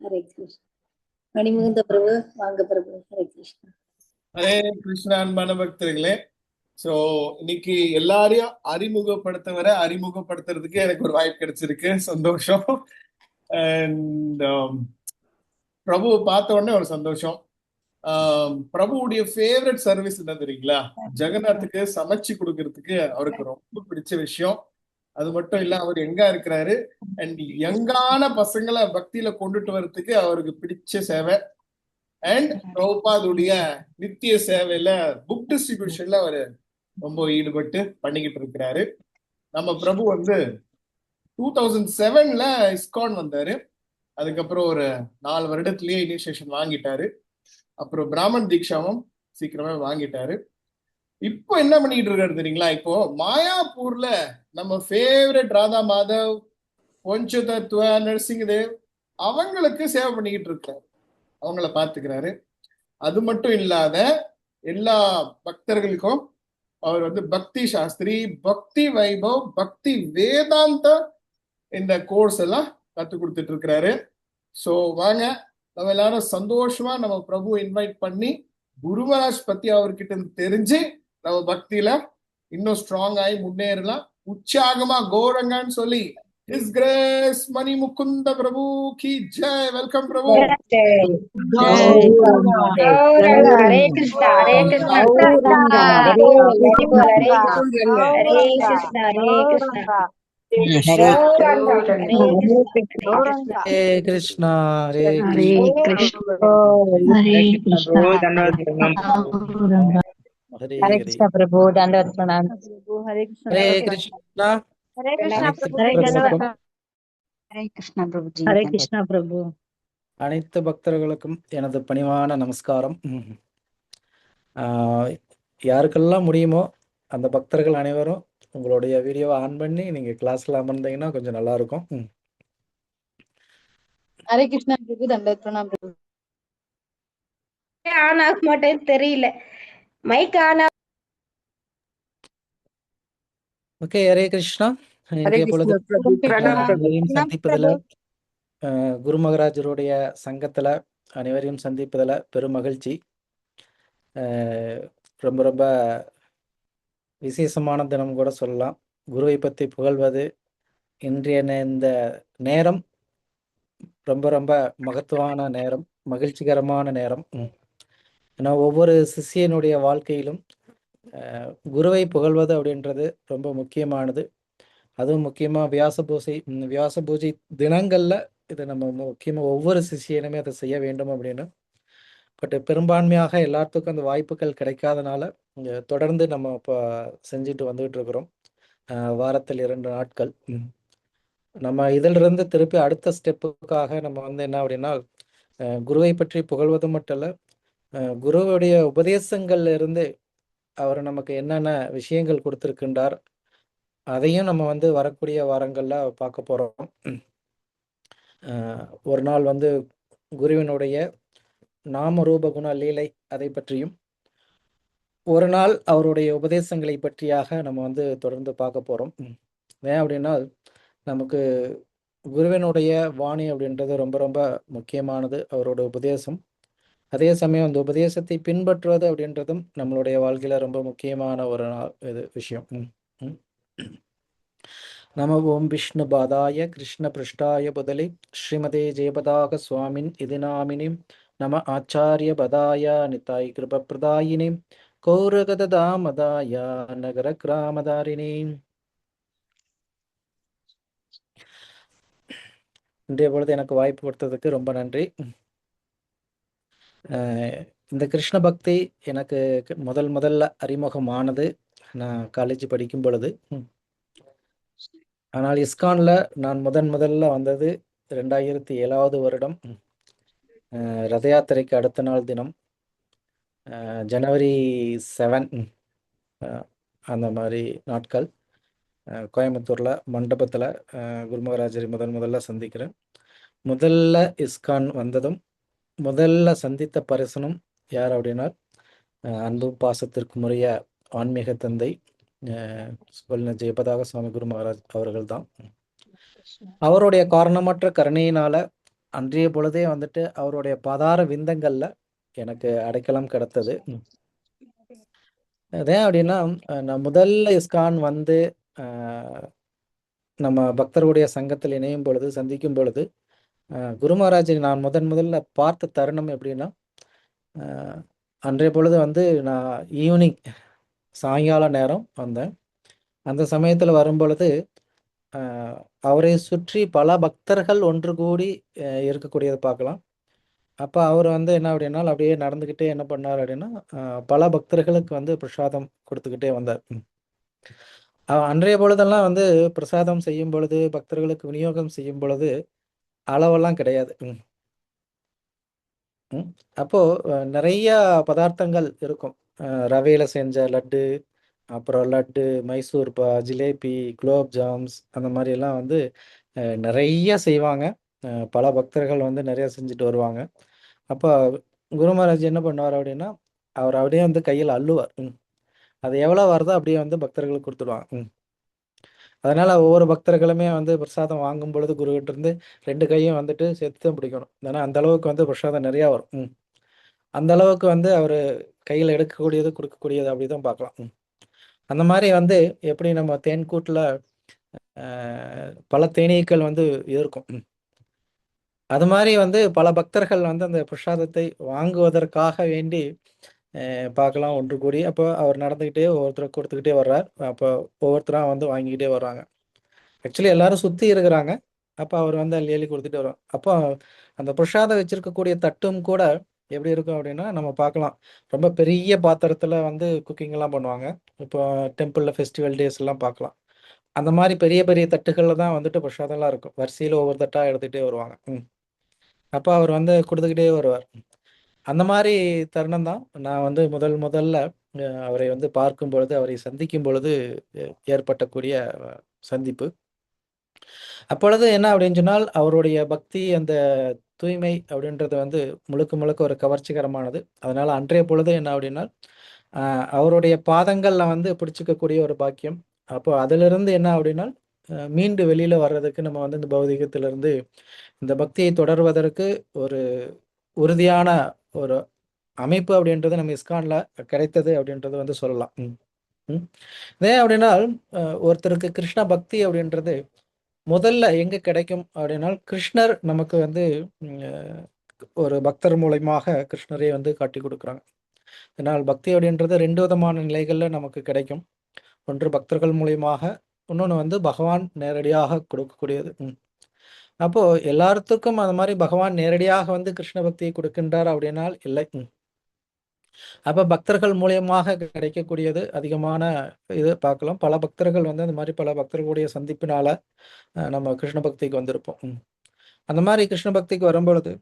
ஹரே கிருஷ்ணா. மணிமுகுந்த பிரபு வாங்க பிரபு. ஹரே கிருஷ்ணா. ஹரே கிருஷ்ணா. அன்பான பக்தர்களே, ஸோ இன்னைக்கு எல்லாரையும் அறிமுகப்படுத்துறதுக்கு எனக்கு ஒரு வாய்ப்பு கிடைச்சிருக்கு. சந்தோஷம். அண்ட் பிரபுவை பார்த்த உடனே ஒரு சந்தோஷம். பிரபுவுடைய ஃபேவரட் சர்வீஸ் என்ன தெரியுங்களா? ஜெகநாத்துக்கு சமைச்சு கொடுக்கறதுக்கு அவருக்கு ரொம்ப பிடிச்ச விஷயம். அது மட்டும் இல்ல, அவர் எங்க இருக்கிறாரு அண்ட் யங்கான பசங்களை பக்தியில கொண்டுட்டு வர்றதுக்கு அவருக்கு பிடிச்ச சேவை. அண்ட் பிரபுபாதுடைய நித்திய சேவையில புக் டிஸ்ட்ரிபியூஷன்ல அவர் ரொம்ப ஈடுபட்டு பண்ணிக்கிட்டு இருக்கிறாரு. நம்ம பிரபு 2007 இஸ்கான் வந்தாரு. அதுக்கப்புறம் ஒரு 4 வருடத்திலேயே இனிஷியேஷன் வாங்கிட்டாரு. அப்புறம் பிராமன் தீட்சாவும் சீக்கிரமே வாங்கிட்டாரு. இப்போ என்ன பண்ணிட்டு இருக்காரு தெரியுங்களா? இப்போ மாயாப்பூர்ல நம்ம ஃபேவரட் ராதா மாதவ், பொஞ்சு தத்துவ, நரசிங்கதேவ் அவங்களுக்கு சேவை பண்ணிக்கிட்டு இருக்காரு. அவங்கள பாத்துக்கிறாரு. அது மட்டும் இல்லாத எல்லா பக்தர்களுக்கும் அவர் பக்தி சாஸ்திரி, பக்தி வைபவ், பக்தி வேதாந்த இந்த கோர்ஸ் எல்லாம் கத்து கொடுத்துட்டு இருக்கிறாரு. ஸோ வாங்க, நம்ம எல்லாரும் சந்தோஷமா நம்ம பிரபு இன்வைட் பண்ணி குருமராஜ் பத்தி அவர்கிட்ட தெரிஞ்சு நம்ம பக்தியில இன்னும் ஸ்ட்ராங் ஆகி முன்னேறலாம். உற்சாகமா கௌரங்கன்னு சொல்லி His Grace மணி முகுந்த பிரபு கி ஜெய். வெல்கம் பிரபு. ஹரே கிருஷ்ணா. ஹரே கிருஷ்ணா. ஹரே கிருஷ்ணா. ஹரே கிருஷ்ணா. ஹரே கிருஷ்ணா. ஹரே हरे कृष्णा प्रभु दंडवत प्रणाम। ஹரே கிருஷ்ணா. हरे कृष्णा प्रभु जी। ஹரே கிருஷ்ணா பிரபு. அனைத்து பக்தர்களுக்கும் எனது பணிவான நமஸ்காரம். யாருக்கெல்லாம் முடியுமோ அந்த பக்தர்கள் அனைவரும் உங்களுடைய வீடியோவை ஆன் பண்ணி நீங்க கிளாஸ்ல அமர்ந்தீங்கன்னா கொஞ்சம் நல்லா இருக்கும். हरे कृष्णा प्रभु दंडवत प्रणाम प्रभु। ஆன் ஆக மாட்டேன்னு தெரியல. Mike on. Okay, Hare Krishna. இன்றைய பொழுது அனைவரையும் சந்திப்பதில், குரு மகராஜருடைய சங்கத்துல அனைவரையும் சந்திப்பதில் பெரும் மகிழ்ச்சி. ரொம்ப ரொம்ப விசேஷமான தினம் கூட சொல்லலாம். குருவை பற்றி புகழ்வது இன்றைய இந்த நேரம் ரொம்ப ரொம்ப மகத்துவமான நேரம், மகிழ்ச்சிகரமான நேரம். ஏன்னா ஒவ்வொரு சிஷியனுடைய வாழ்க்கையிலும் குருவை புகழ்வது அப்படின்றது ரொம்ப முக்கியமானது. அதுவும் முக்கியமாக வியாச பூஜை தினங்களில் இதை நம்ம முக்கியமாக ஒவ்வொரு சிஷியனுமே அதை செய்ய வேண்டும் அப்படின்னு. பட் பெரும்பான்மையாக எல்லாத்துக்கும் அந்த வாய்ப்புகள் கிடைக்காதனால தொடர்ந்து நம்ம இப்போ செஞ்சுட்டு வந்துகிட்டு இருக்கிறோம். வாரத்தில் 2 நாட்கள் நம்ம இதிலிருந்து திருப்பி அடுத்த ஸ்டெப்புக்காக நம்ம என்ன அப்படின்னா, குருவை பற்றி புகழ்வது மட்டும் இல்லை, குருவுடைய உபதேசங்கள்ல இருந்து அவர் நமக்கு என்னென்ன விஷயங்கள் கொடுத்துருக்கின்றார் அதையும் நம்ம வரக்கூடிய வாரங்கள்ல பார்க்க போறோம். ஒரு நாள் குருவினுடைய நாம ரூப குண லீலை அதை பற்றியும், ஒரு நாள் அவருடைய உபதேசங்களை பற்றியாக நம்ம தொடர்ந்து பார்க்க போறோம். ஏன் அப்படின்னா நமக்கு குருவினுடைய வாணி அப்படின்றது ரொம்ப ரொம்ப முக்கியமானது, அவரோட உபதேசம். அதே சமயம் அந்த உபதேசத்தை பின்பற்றுவது அப்படின்றதும் நம்மளுடைய வாழ்க்கையில ரொம்ப முக்கியமான ஒரு விஷயம். நம ஓம் விஷ்ணு பாதாய கிருஷ்ண பிருஷ்டாய புதலி ஸ்ரீமதே ஜெயபதாக சுவாமின் இது நாமினிம் நம ஆச்சாரிய பதாய நிதாய் கிருப பிரதாயினி கௌரகதாமதாய நகர கிராமதாரிணி. இன்றைய பொழுது எனக்கு வாய்ப்பு கொடுத்ததுக்கு ரொம்ப நன்றி. இந்த கிருஷ்ண பக்தி எனக்கு முதல்ல அறிமுகமானது நான் காலேஜ் படிக்கும் பொழுது. ஆனால் இஸ்கான்ல நான் முதல்ல வந்தது 2007 வருடம். ரத யாத்திரைக்கு அடுத்த நாள் தினம் ஜனவரி 7 அந்த மாதிரி நாட்கள் கோயம்புத்தூர்ல மண்டபத்துல குரு மகராஜரை முதல்ல சந்திக்கிறேன். முதல்ல இஸ்கான் வந்ததும் முதல்ல சந்தித்த பரிசனம் யார் அப்படின்னா, அன்பும் பாசத்திற்கும் உரிய ஆன்மீக தந்தை ஜெயபதாக சுவாமி குரு மகராஜ் அவர்கள் தான். அவருடைய காரணமற்ற கருணையினால அன்றைய பொழுதே வந்துட்டு அவருடைய பாதார விந்தங்கள்ல எனக்கு அடைக்கலம் கிடைத்தது. அதேன் அப்படின்னா நான் முதல்ல இஸ்கான் வந்து நம்ம பக்தர்களுடைய சங்கத்தில் இணையும் பொழுது, சந்திக்கும் பொழுது, குரு மகாராஜை நான் முதல்ல பார்த்த தருணம் எப்படின்னா, அன்றைய பொழுது வந்து நான் ஈவினிங் சாயங்கால நேரம் வந்தேன். அந்த சமயத்தில் வரும்பொழுது அவரை சுற்றி பல பக்தர்கள் ஒன்று கூடி இருக்கக்கூடியதை பார்க்கலாம். அப்போ அவர் வந்து என்ன அப்படின்னா அப்படியே நடந்துக்கிட்டே என்ன பண்ணார் அப்படின்னா பல பக்தர்களுக்கு வந்து பிரசாதம் கொடுத்துக்கிட்டே வந்தார். அன்றைய பொழுதெல்லாம் வந்து பிரசாதம் செய்யும் பொழுது, பக்தர்களுக்கு விநியோகம் செய்யும் பொழுது அளவெல்லாம் கிடையாது. அப்போ நிறைய பதார்த்தங்கள் இருக்கும். ரவையில செஞ்ச லட்டு, அப்புறம் லட்டு, மைசூர் பா, ஜிலேபி, குலோப் ஜாம்ஸ் அந்த மாதிரி எல்லாம் வந்து நிறைய செய்வாங்க. பல பக்தர்கள் வந்து நிறைய செஞ்சுட்டு வருவாங்க. அப்போ குரு மகாராஜ் என்ன பண்ணுவார் அப்படின்னா, அவர் அப்படியே வந்து கையில் அள்ளுவார். அது எவ்வளோ வருதோ அப்படியே வந்து பக்தர்களுக்கு கொடுத்துடுவாங்க. அதனால ஒவ்வொரு பக்தர்களுமே வந்து பிரசாதம் வாங்கும் பொழுது குருகிட்ட இருந்து 2 கையும் வந்துட்டு சேர்த்து தான் பிடிக்கணும். ஏன்னா அந்த அளவுக்கு வந்து பிரசாதம் நிறையா வரும். அந்த அளவுக்கு வந்து அவர் கையில் எடுக்கக்கூடியது, கொடுக்கக்கூடியது அப்படி தான் பார்க்கலாம். அந்த மாதிரி வந்து எப்படி நம்ம தேன்கூட்டில் பல தேனீக்கள் வந்து இருக்கும். அது மாதிரி வந்து பல பக்தர்கள் வந்து அந்த பிரசாதத்தை வாங்குவதற்காக வேண்டி பார்க்கலாம் ஒன்று கூடி. அப்போ அவர் நடந்துக்கிட்டே ஒவ்வொருத்தருக்கு கொடுத்துக்கிட்டே வர்றார். அப்போ ஒவ்வொருத்தராக வந்து வாங்கிக்கிட்டே வர்றாங்க. ஆக்சுவலி எல்லாரும் சுற்றி இருக்கிறாங்க. அப்போ அவர் வந்து அள்ளி கொடுத்துட்டு வரோம். அப்போ அந்த பிரசாதம் வச்சிருக்கக்கூடிய தட்டும் கூட எப்படி இருக்கும் அப்படின்னா நம்ம பார்க்கலாம். ரொம்ப பெரிய பாத்திரத்தில் வந்து குக்கிங்லாம் பண்ணுவாங்க. இப்போ டெம்பிளில் ஃபெஸ்டிவல் டேஸ் எல்லாம் பார்க்கலாம். அந்த மாதிரி பெரிய பெரிய தட்டுகளில் தான் வந்துட்டு பிரசாதம்லாம் இருக்கும். வரிசையில் ஒவ்வொரு தட்டாக எடுத்துகிட்டே வருவாங்க. அப்போ அவர் வந்து கொடுத்துக்கிட்டே வருவார். அந்த மாதிரி தருணம் தான் நான் வந்து முதல்ல அவரை வந்து பார்க்கும் பொழுது, அவரை சந்திக்கும் பொழுது ஏற்பட்டக்கூடிய சந்திப்பு. அப்பொழுது என்ன அப்படின்னு சொன்னால், அவருடைய பக்தி, அந்த தூய்மை அப்படின்றது வந்து முழுக்க ஒரு கவர்ச்சிகரமானது. அதனால அன்றைய பொழுது என்ன அப்படின்னா, அவருடைய பாதங்கள்ல வந்து பிடிச்சிக்கக்கூடிய ஒரு பாக்கியம். அப்போ அதிலிருந்து என்ன அப்படின்னா, மீண்டு வெளியில வர்றதுக்கு நம்ம வந்து இந்த பௌதிகத்திலிருந்து இந்த பக்தியை தொடர்வதற்கு ஒரு உறுதியான ஒரு அமைப்பு அப்படின்றது நம்ம இஸ்கான்ல கிடைத்தது அப்படின்றது வந்து சொல்லலாம். ஏன் அப்படின்னா ஒருத்தருக்கு கிருஷ்ண பக்தி அப்படின்றது முதல்ல எங்க கிடைக்கும் அப்படின்னா, கிருஷ்ணர் நமக்கு வந்து ஒரு பக்தர் மூலயமாக கிருஷ்ணரை வந்து காட்டி கொடுக்குறாங்க. அதனால் பக்தி அப்படின்றது 2 விதமான நிலைகள்ல நமக்கு கிடைக்கும். ஒன்று பக்தர்கள் மூலியமாக, இன்னொன்று வந்து பகவான் நேரடியாக கொடுக்கக்கூடியது. அப்போ எல்லாத்துக்கும் அது மாதிரி பகவான் நேரடியாக வந்து கிருஷ்ண பக்தியை கொடுக்கின்றார் அப்படின்னால் இல்லை. அப்போ பக்தர்கள் மூலியமாக கிடைக்கக்கூடியது அதிகமான இது பார்க்கலாம். பல பக்தர்கள் வந்து அந்த மாதிரி பல பக்தர்களுடைய சந்திப்பினால நம்ம கிருஷ்ண பக்திக்கு வந்திருப்போம். அந்த மாதிரி கிருஷ்ண பக்திக்கு வரும்பொழுது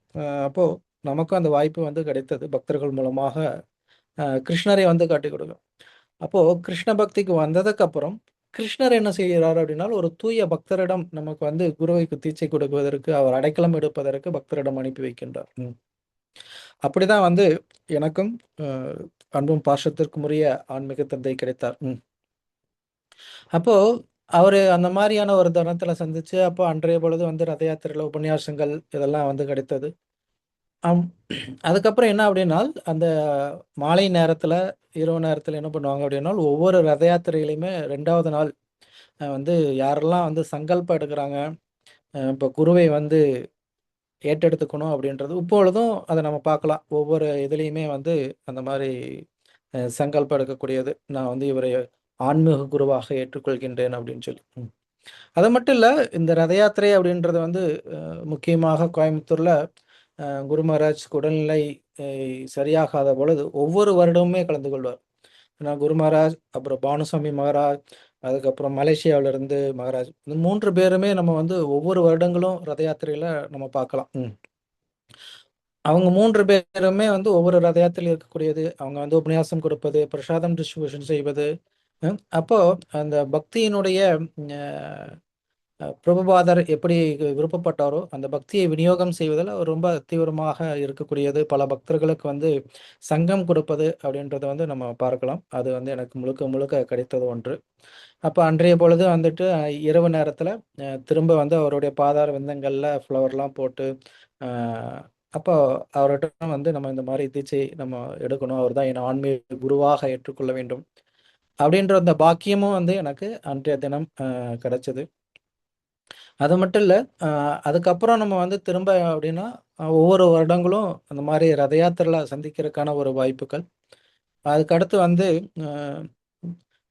அப்போ நமக்கும் அந்த வாய்ப்பு வந்து கிடைத்தது. பக்தர்கள் மூலமாக கிருஷ்ணரை வந்து காட்டி கொடுக்கும். அப்போ கிருஷ்ண பக்திக்கு வந்ததுக்கு அப்புறம் கிருஷ்ணர் என்ன செய்கிறார் அப்படின்னா, ஒரு தூய பக்தரிடம் நமக்கு வந்து குருவைக்கு தீட்சை கொடுப்பதற்கு, அவர் அடைக்கலம் எடுப்பதற்கு பக்தரிடம் அனுப்பி வைக்கின்றார். அப்படிதான் வந்து எனக்கும் அன்பும் பாசத்திற்கும் உரிய ஆன்மீக தந்தை கிடைத்தார். அப்போ அவரு அந்த மாதிரியான ஒரு தருணத்துல சந்திச்சு, அப்போ அன்றைய பொழுது வந்து ரத யாத்திரையில உபன்யாசங்கள் இதெல்லாம் வந்து கிடைத்தது. அதுக்கப்புறம் என்ன அப்படின்னா, அந்த மாலை நேரத்துல, இரவு நேரத்துல என்ன பண்ணுவாங்க அப்படின்னா, ஒவ்வொரு ரத யாத்திரையிலையுமே 2வது நாள் வந்து யாரெல்லாம் வந்து சங்கல்பம் எடுக்கிறாங்க, இப்போ குருவை வந்து ஏற்றெடுத்துக்கணும் அப்படின்றது இப்பொழுதும் அதை நம்ம பார்க்கலாம். ஒவ்வொரு இதுலேயுமே வந்து அந்த மாதிரி சங்கல்பம் எடுக்கக்கூடியது. நான் வந்து இவரை ஆன்மீக குருவாக ஏற்றுக்கொள்கின்றேன் அப்படின்னு சொல்லி. அது மட்டும் இல்லை, இந்த ரத யாத்திரை அப்படின்றது வந்து முக்கியமாக கோயம்புத்தூரில் குரு மகாராஜ் உடல்நிலை சரியாகாத பொழுது ஒவ்வொரு வருடமுமே கலந்து கொள்வார். ஏன்னா குரு மகாராஜ், அப்புறம் பானுசாமி மகாராஜ், அதுக்கப்புறம் மலேசியாவிலிருந்து மகாராஜ், இந்த 3 பேருமே நம்ம வந்து ஒவ்வொரு வருடங்களும் ரத யாத்திரையில நம்ம பார்க்கலாம். அவங்க 3 பேருமே வந்து ஒவ்வொரு ரத யாத்திரையில் இருக்கக்கூடியது. அவங்க வந்து உபன்யாசம் கொடுப்பது, பிரசாதம் டிஸ்ட்ரிபியூஷன் செய்வது. அப்போ அந்த பக்தியினுடைய பிரபுபாதர் எப்படி விருப்பப்பட்டாரோ அந்த பக்தியை விநியோகம் செய்வதில் அவர் ரொம்ப தீவிரமாக இருக்கக்கூடியது. பல பக்தர்களுக்கு வந்து சங்கம் கொடுப்பது அப்படின்றத வந்து நம்ம பார்க்கலாம். அது வந்து எனக்கு முழுக்க கிடைத்தது ஒன்று. அப்போ அன்றைய பொழுது வந்துட்டு இரவு நேரத்தில் திரும்ப வந்து அவருடைய பாதார விந்தங்களில் ஃப்ளவர்லாம் போட்டு அப்போ அவர்கிட்ட வந்து நம்ம இந்த மாதிரி தீட்சை நம்ம எடுக்கணும், அவர் தான் என் ஆன்மீக குருவாக ஏற்றுக்கொள்ள வேண்டும் அப்படின்ற அந்த பாக்கியமும் வந்து எனக்கு அன்றைய தினம் கிடைச்சது. அது மட்டும் இல்லை, அதுக்கப்புறம் நம்ம வந்து திரும்ப அப்படின்னா ஒவ்வொரு வருடங்களும் அந்த மாதிரி ரத யாத்திரையில் சந்திக்கிறதுக்கான ஒரு வாய்ப்புகள். அதுக்கடுத்து வந்து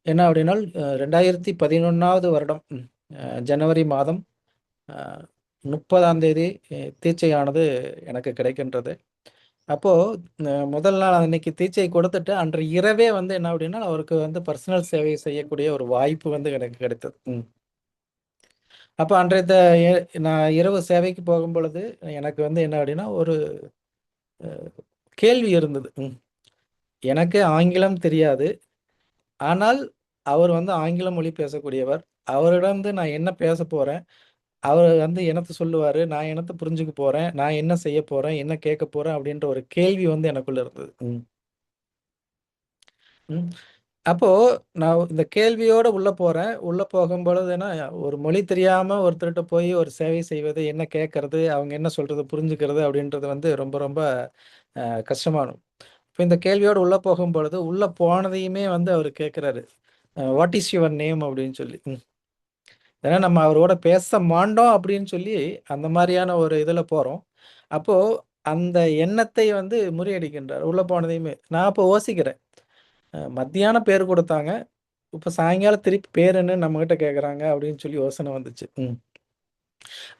என்ன அப்படின்னா 2011 வருடம் ஜனவரி மாதம் 30ஆம் தேதி தீட்சையானது எனக்கு கிடைக்கின்றது. அப்போது முதல் நாள் அன்னைக்கு தீட்சை கொடுத்துட்டு அன்று இரவே வந்து என்ன அப்படின்னா அவருக்கு வந்து பர்சனல் சேவை செய்யக்கூடிய ஒரு வாய்ப்பு வந்து எனக்கு கிடைத்தது. அப்போ நான் இரவு சேவைக்கு போகும் பொழுது எனக்கு வந்து என்ன அப்படின்னா ஒரு கேள்வி இருந்தது. எனக்கு ஆங்கிலம் தெரியாது, ஆனால் அவர் வந்து ஆங்கில மொழி பேசக்கூடியவர். அவரிடம் வந்து நான் என்ன பேச போகிறேன், அவர் வந்து என்னத்தை சொல்லுவார், நான் என்னத்தை புரிஞ்சுக்க போகிறேன், நான் என்ன செய்ய போகிறேன், என்ன கேட்க போகிறேன் அப்படின்ற ஒரு கேள்வி வந்து எனக்குள்ள இருந்தது. அப்போ நான் இந்த கேள்வியோட உள்ள போறேன். உள்ள போகும்பொழுது ஒரு மொழி தெரியாம ஒருத்தர்கிட்ட போய் ஒரு சேவை செய்வது, என்ன கேட்கறது, அவங்க என்ன சொல்றது புரிஞ்சுக்கிறது அப்படின்றது வந்து ரொம்ப ரொம்ப கஷ்டமானது. இப்போ இந்த கேள்வியோட உள்ள போகும்பொழுது, உள்ள போனதையுமே வந்து அவர் கேட்குறாரு, வாட் இஸ் யுவர் நேம் அப்படின்னு சொல்லி. ஏன்னா நம்ம அவரோட பேச மாட்டோம் அப்படின்னு சொல்லி அந்த மாதிரியான ஒரு இதில் போகிறோம். அப்போ அந்த எண்ணத்தை வந்து முறியடிக்கின்றார் உள்ள போனதையுமே. நான் அப்போ யோசிக்கிறேன், மத்தியானம் பேர் கொடுத்தாங்க, இப்போ சாயங்காலம் திருப்பி பேர் என்ன நம்மகிட்ட கேட்குறாங்க அப்படின்னு சொல்லி யோசனை வந்துச்சு.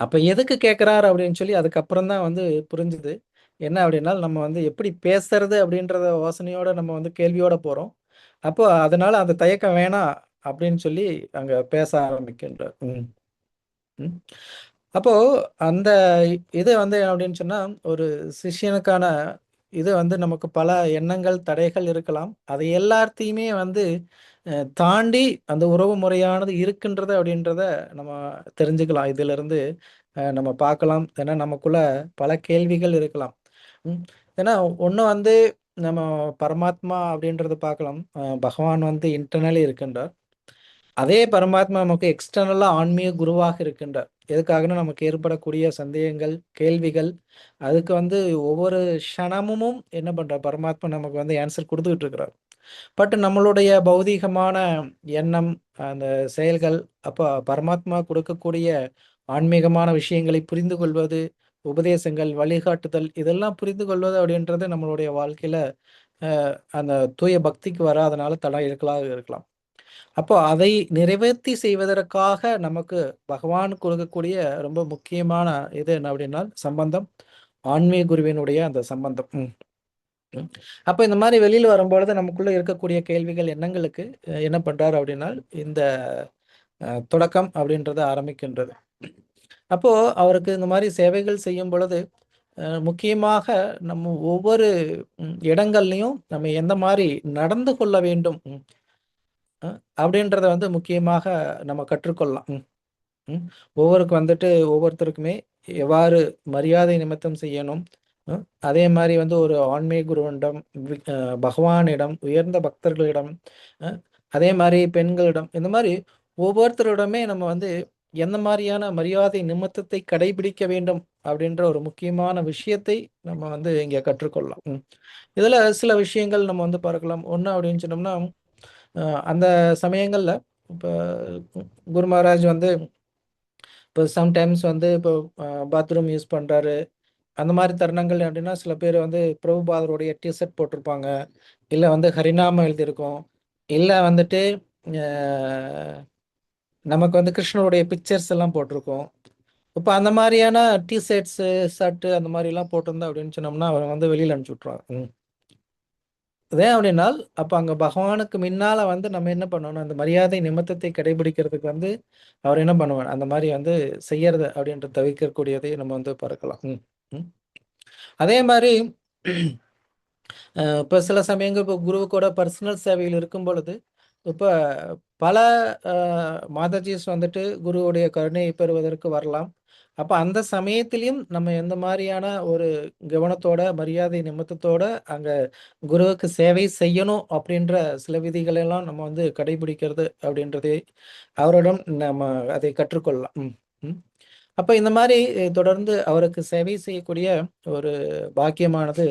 அப்போ எதுக்கு கேட்குறாரு அப்படின்னு சொல்லி அதுக்கப்புறம் தான் வந்து புரிஞ்சுது. என்ன அப்படின்னா நம்ம வந்து எப்படி பேசுறது அப்படின்றத யோசனையோட நம்ம வந்து கேள்வியோட போகிறோம். அப்போ அதனால அந்த தயக்கம் வேணாம் அப்படின்னு சொல்லி அங்கே பேச ஆரம்பிக்கின்றார். அப்போ அந்த இது வந்து அப்படின்னு சொன்னா ஒரு சிஷ்யனுக்கான இது வந்து நமக்கு பல எண்ணங்கள் தடைகள் இருக்கலாம். அதை எல்லாத்தையுமே வந்து தாண்டி அந்த உறவு முறையானது இருக்கின்றது அப்படின்றத நம்ம தெரிஞ்சுக்கலாம். இதிலிருந்து நம்ம பார்க்கலாம். ஏன்னா நமக்குள்ள பல கேள்விகள் இருக்கலாம். ஏன்னா ஒன்று வந்து நம்ம பரமாத்மா அப்படின்றத பார்க்கலாம். பகவான் வந்து இன்டர்னலி இருக்கின்றார். அதே பரமாத்மா நமக்கு எக்ஸ்டர்னலாக ஆன்மீக குருவாக இருக்கின்றார். எதுக்காகனா நமக்கு ஏற்படக்கூடிய சந்தேகங்கள், கேள்விகள், அதுக்கு வந்து ஒவ்வொரு க்ஷணமும் என்ன பண்ணுறார் பரமாத்மா நமக்கு வந்து ஆன்சர் கொடுத்துக்கிட்டு இருக்கிறார். பட் நம்மளுடைய பௌதீகமான எண்ணம், அந்த செயல்கள், அப்போ பரமாத்மா கொடுக்கக்கூடிய ஆன்மீகமான விஷயங்களை புரிந்து கொள்வது, உபதேசங்கள், வழிகாட்டுதல், இதெல்லாம் புரிந்து கொள்வது அப்படின்றது நம்மளுடைய வாழ்க்கையில் அந்த தூய பக்திக்கு வராதனால தடைகளாக இருக்கலாம். அப்போ அதை நிறைவேற்றி செய்வதற்காக நமக்கு பகவான் கொடுக்கக்கூடிய ரொம்ப முக்கியமான இது என்ன அப்படின்னா சம்பந்தம், ஆன்மீக குருவினுடைய அந்த சம்பந்தம். அப்போ இந்த மாதிரி வெளியில் வரும்பொழுது நமக்குள்ள இருக்கக்கூடிய கேள்விகள், எண்ணங்களுக்கு என்ன பண்றாரு அப்படின்னா இந்த தொடக்கம் அப்படின்றது ஆரம்பிக்கின்றது. அப்போ அவருக்கு இந்த மாதிரி சேவைகள் செய்யும் பொழுது முக்கியமாக நம்ம ஒவ்வொரு இடங்கள்லையும் நம்ம எந்த மாதிரி நடந்து கொள்ள வேண்டும் அப்படின்றத வந்து முக்கியமாக நம்ம கற்றுக்கொள்ளலாம். ஒவ்வொருத்தருக்குமே எவ்வாறு மரியாதை நிமித்தம் செய்யணும், அதே மாதிரி வந்து ஒரு ஆன்மீக குருவிடம், பகவானிடம், உயர்ந்த பக்தர்களிடம், அதே மாதிரி பெண்களிடம், இந்த மாதிரி ஒவ்வொருத்தரிடமே நம்ம வந்து எந்த மாதிரியான மரியாதை நிமித்தத்தை கடைபிடிக்க வேண்டும் அப்படின்ற ஒரு முக்கியமான விஷயத்தை நம்ம வந்து இங்கே கற்றுக்கொள்ளலாம். இதில் சில விஷயங்கள் நம்ம வந்து பார்க்கலாம். ஒன்று அப்படின்னு சொன்னோம்னா அந்த சமயங்களில் இப்போ குரு மகாராஜ் வந்து இப்போ சம்டைம்ஸ் வந்து இப்போ பாத்ரூம் யூஸ் பண்ணுறாரு. அந்த மாதிரி தருணங்கள் அப்படின்னா சில பேர் வந்து பிரபுபாதருடைய டிஷர்ட் போட்டிருப்பாங்க, இல்லை வந்து ஹரிநாமம் எழுதியிருக்கோம், இல்லை வந்துட்டு நமக்கு வந்து கிருஷ்ணருடைய பிக்சர்ஸ் எல்லாம் போட்டிருக்கோம். இப்போ அந்த மாதிரியான டிஷர்ட்ஸு, ஷர்ட்டு அந்த மாதிரிலாம் போட்டிருந்தா அப்படின்னு சொன்னோம்னா அவர் வந்து வெளியில் அனுப்பிச்சி விட்ருவாங்க. ஏன் அப்படின்னா அப்போ அங்கே பகவானுக்கு முன்னால் வந்து நம்ம என்ன பண்ணணும், அந்த மரியாதை நிமித்தத்தை கடைபிடிக்கிறதுக்கு வந்து அவர் என்ன பண்ணுவார், அந்த மாதிரி வந்து செய்யறது அப்படின்ற தவிர்க்கக்கூடியதை நம்ம வந்து பார்க்கலாம். அதே மாதிரி இப்போ சில சமயங்கள் இப்போ குரு கூட பர்சனல் சேவையில் இருக்கும் பொழுது இப்போ பல மாதாஜிஸ் வந்துட்டு குருவுடைய கருணையை பெறுவதற்கு வரலாம். அப்போ அந்த சமயத்திலையும் நம்ம எந்த மாதிரியான ஒரு கவனத்தோட, மரியாதை நிமித்தத்தோட அங்கே குருவுக்கு சேவை செய்யணும் அப்படின்ற சில விதிகளெல்லாம் நம்ம வந்து கடைபிடிக்கிறது அப்படின்றதை அவரிடம் நம்ம அதை கற்றுக்கொள்ளலாம். அப்போ இந்த மாதிரி தொடர்ந்து அவருக்கு சேவை செய்யக்கூடிய ஒரு பாக்கியமானது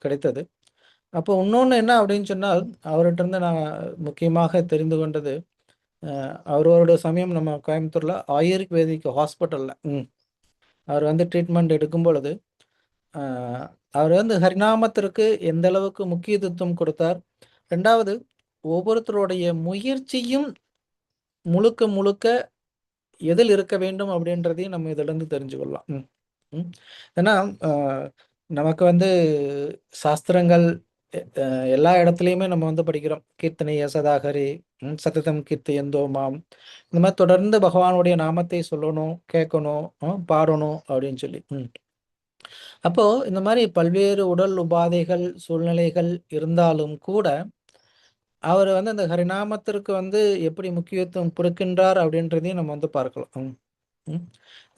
கிடைத்தது. அப்போ இன்னொன்று என்ன அப்படின்னு சொன்னால், அவர்கிட்ட இருந்து நான் முக்கியமாக தெரிந்து கொண்டது, அவரோட சமயம் நம்ம கோயம்புத்தூரில் ஆயுர்வேதிக் ஹாஸ்பிட்டலில் அவர் வந்து ட்ரீட்மெண்ட் எடுக்கும் பொழுது அவர் வந்து ஹரிநாமத்திற்கு எந்த அளவுக்கு முக்கியத்துவம் கொடுத்தார். ரெண்டாவது, ஒவ்வொருத்தருடைய முயற்சியும் முழுக்க முழுக்க எதில் இருக்க வேண்டும் அப்படின்றதையும் நம்ம இதிலிருந்து தெரிஞ்சு கொள்ளலாம். ஏன்னா நமக்கு வந்து சாஸ்திரங்கள் எல்லா இடத்துலையுமே நம்ம வந்து படிக்கிறோம். கீர்த்தனை சதாகரி சத்ததம் கீர்த்தியந்தோ மாம், இந்த மாதிரி தொடர்ந்து பகவானுடைய நாமத்தை சொல்லணும், கேட்கணும், பாடணும் அப்படின்னு சொல்லி. அப்போ இந்த மாதிரி பல்வேறு உடல் உபாதைகள் சூழ்நிலைகள் இருந்தாலும் கூட அவர் வந்து அந்த ஹரிநாமத்திற்கு வந்து எப்படி முக்கியத்துவம் கொடுக்கின்றார் அப்படின்றதையும் நம்ம வந்து பார்க்கலாம்.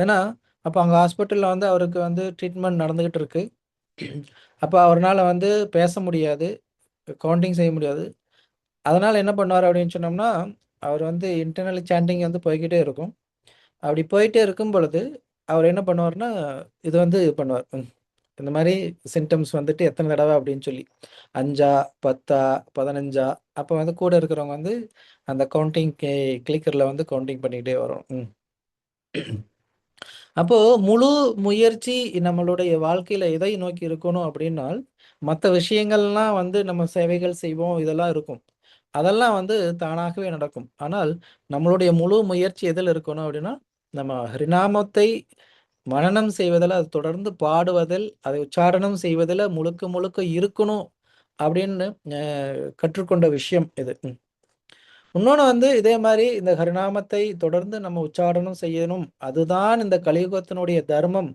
ஏன்னா அப்போ அங்கே ஹாஸ்பிட்டலில் வந்து அவருக்கு வந்து ட்ரீட்மெண்ட் நடந்துக்கிட்டு இருக்கு. அப்போ அவரால் வந்து பேச முடியாது, கவுண்டிங் செய்ய முடியாது. அதனால் என்ன பண்ணுவார் அப்படின்னு சொன்னோம்னா, அவர் வந்து இன்டர்னல் சாண்டிங் வந்து போய்கிட்டே இருக்கும். அப்படி போயிட்டே இருக்கும் பொழுது அவர் என்ன பண்ணுவார்னா, இது வந்து பண்ணுவார், இந்த மாதிரி சிம்டம்ஸ் வந்துட்டு எத்தனை தடவை அப்படின்னு சொல்லி 5 10 15. அப்போ வந்து கூட இருக்கிறவங்க வந்து அந்த கவுண்டிங் கிளிக்கரில் வந்து கவுண்டிங் பண்ணிக்கிட்டே வரும். அப்போது முழு முயற்சி நம்மளுடைய வாழ்க்கையில் எதை நோக்கி இருக்கணும் அப்படின்னால், மற்ற விஷயங்கள்லாம் வந்து நம்ம சேவைகள் செய்வோம், இதெல்லாம் இருக்கும், அதெல்லாம் வந்து தானாகவே நடக்கும். ஆனால் நம்மளுடைய முழு முயற்சி எதில் இருக்கணும் அப்படின்னா, நம்ம ஹரிநாமத்தை மனனம் செய்வதில், அது தொடர்ந்து பாடுவதில், அதை உச்சாரணம் செய்வதில் முழுக்க முழுக்க இருக்கணும் அப்படின்னு கற்றுக்கொண்ட விஷயம் இது. இன்னொன்று வந்து இதே மாதிரி இந்த ஹரிநாமத்தை தொடர்ந்து நம்ம உச்சாரணம் செய்யணும், அதுதான் இந்த கலியுகத்தினுடைய தர்மம்,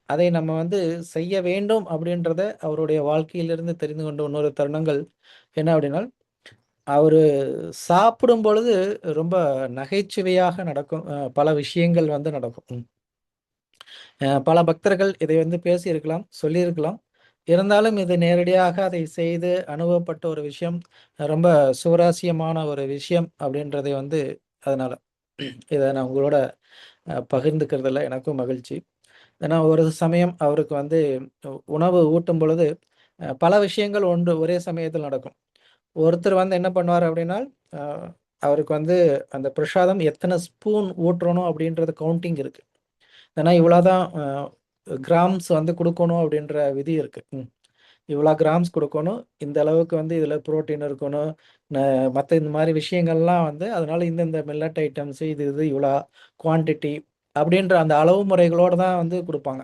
அதை நம்ம வந்து செய்ய வேண்டும் அப்படின்றத அவருடைய வாழ்க்கையிலிருந்து தெரிந்து கொண்ட இன்னொரு தருணங்கள் என்ன அப்படின்னா, அவர் சாப்பிடும் பொழுது ரொம்ப நகைச்சுவையாக நடக்கும், பல விஷயங்கள் வந்து நடக்கும். பல பக்தர்கள் இதை வந்து பேசியிருக்கலாம், சொல்லியிருக்கலாம். இருந்தாலும் இது நேரடியாக அதை செய்து அனுபவப்பட்ட ஒரு விஷயம், ரொம்ப சுவாரஸ்யமான ஒரு விஷயம் அப்படின்றதை வந்து அதனால் இதை நான் உங்களோட பகிர்ந்துக்கிறதுல எனக்கும் மகிழ்ச்சி. ஏன்னா ஒரு சமயம் அவருக்கு வந்து உணவு ஊட்டும் பொழுது பல விஷயங்கள் ஒரே சமயத்தில் நடக்கும். ஒருத்தர் வந்து என்ன பண்ணுவார் அப்படின்னா, அவருக்கு வந்து அந்த பிரசாதம் எத்தனை ஸ்பூன் ஊட்டுறணும் அப்படின்றது கவுண்டிங் இருக்குது. ஏன்னா இவ்வளோதான் கிராம்ஸ் வந்து கொடுக்கணும் அப்படின்ற விதி இருக்குது. இவ்வளோ கிராம்ஸ் கொடுக்கணும், இந்த அளவுக்கு வந்து இதில் புரோட்டீன் இருக்கணும், மற்ற இந்த மாதிரி விஷயங்கள்லாம் வந்து அதனால் இந்தந்த மில்லட் ஐட்டம்ஸு இது இவ்வளோ குவான்டிட்டி அப்படின்ற அந்த அளவு முறைகளோடு தான் வந்து கொடுப்பாங்க.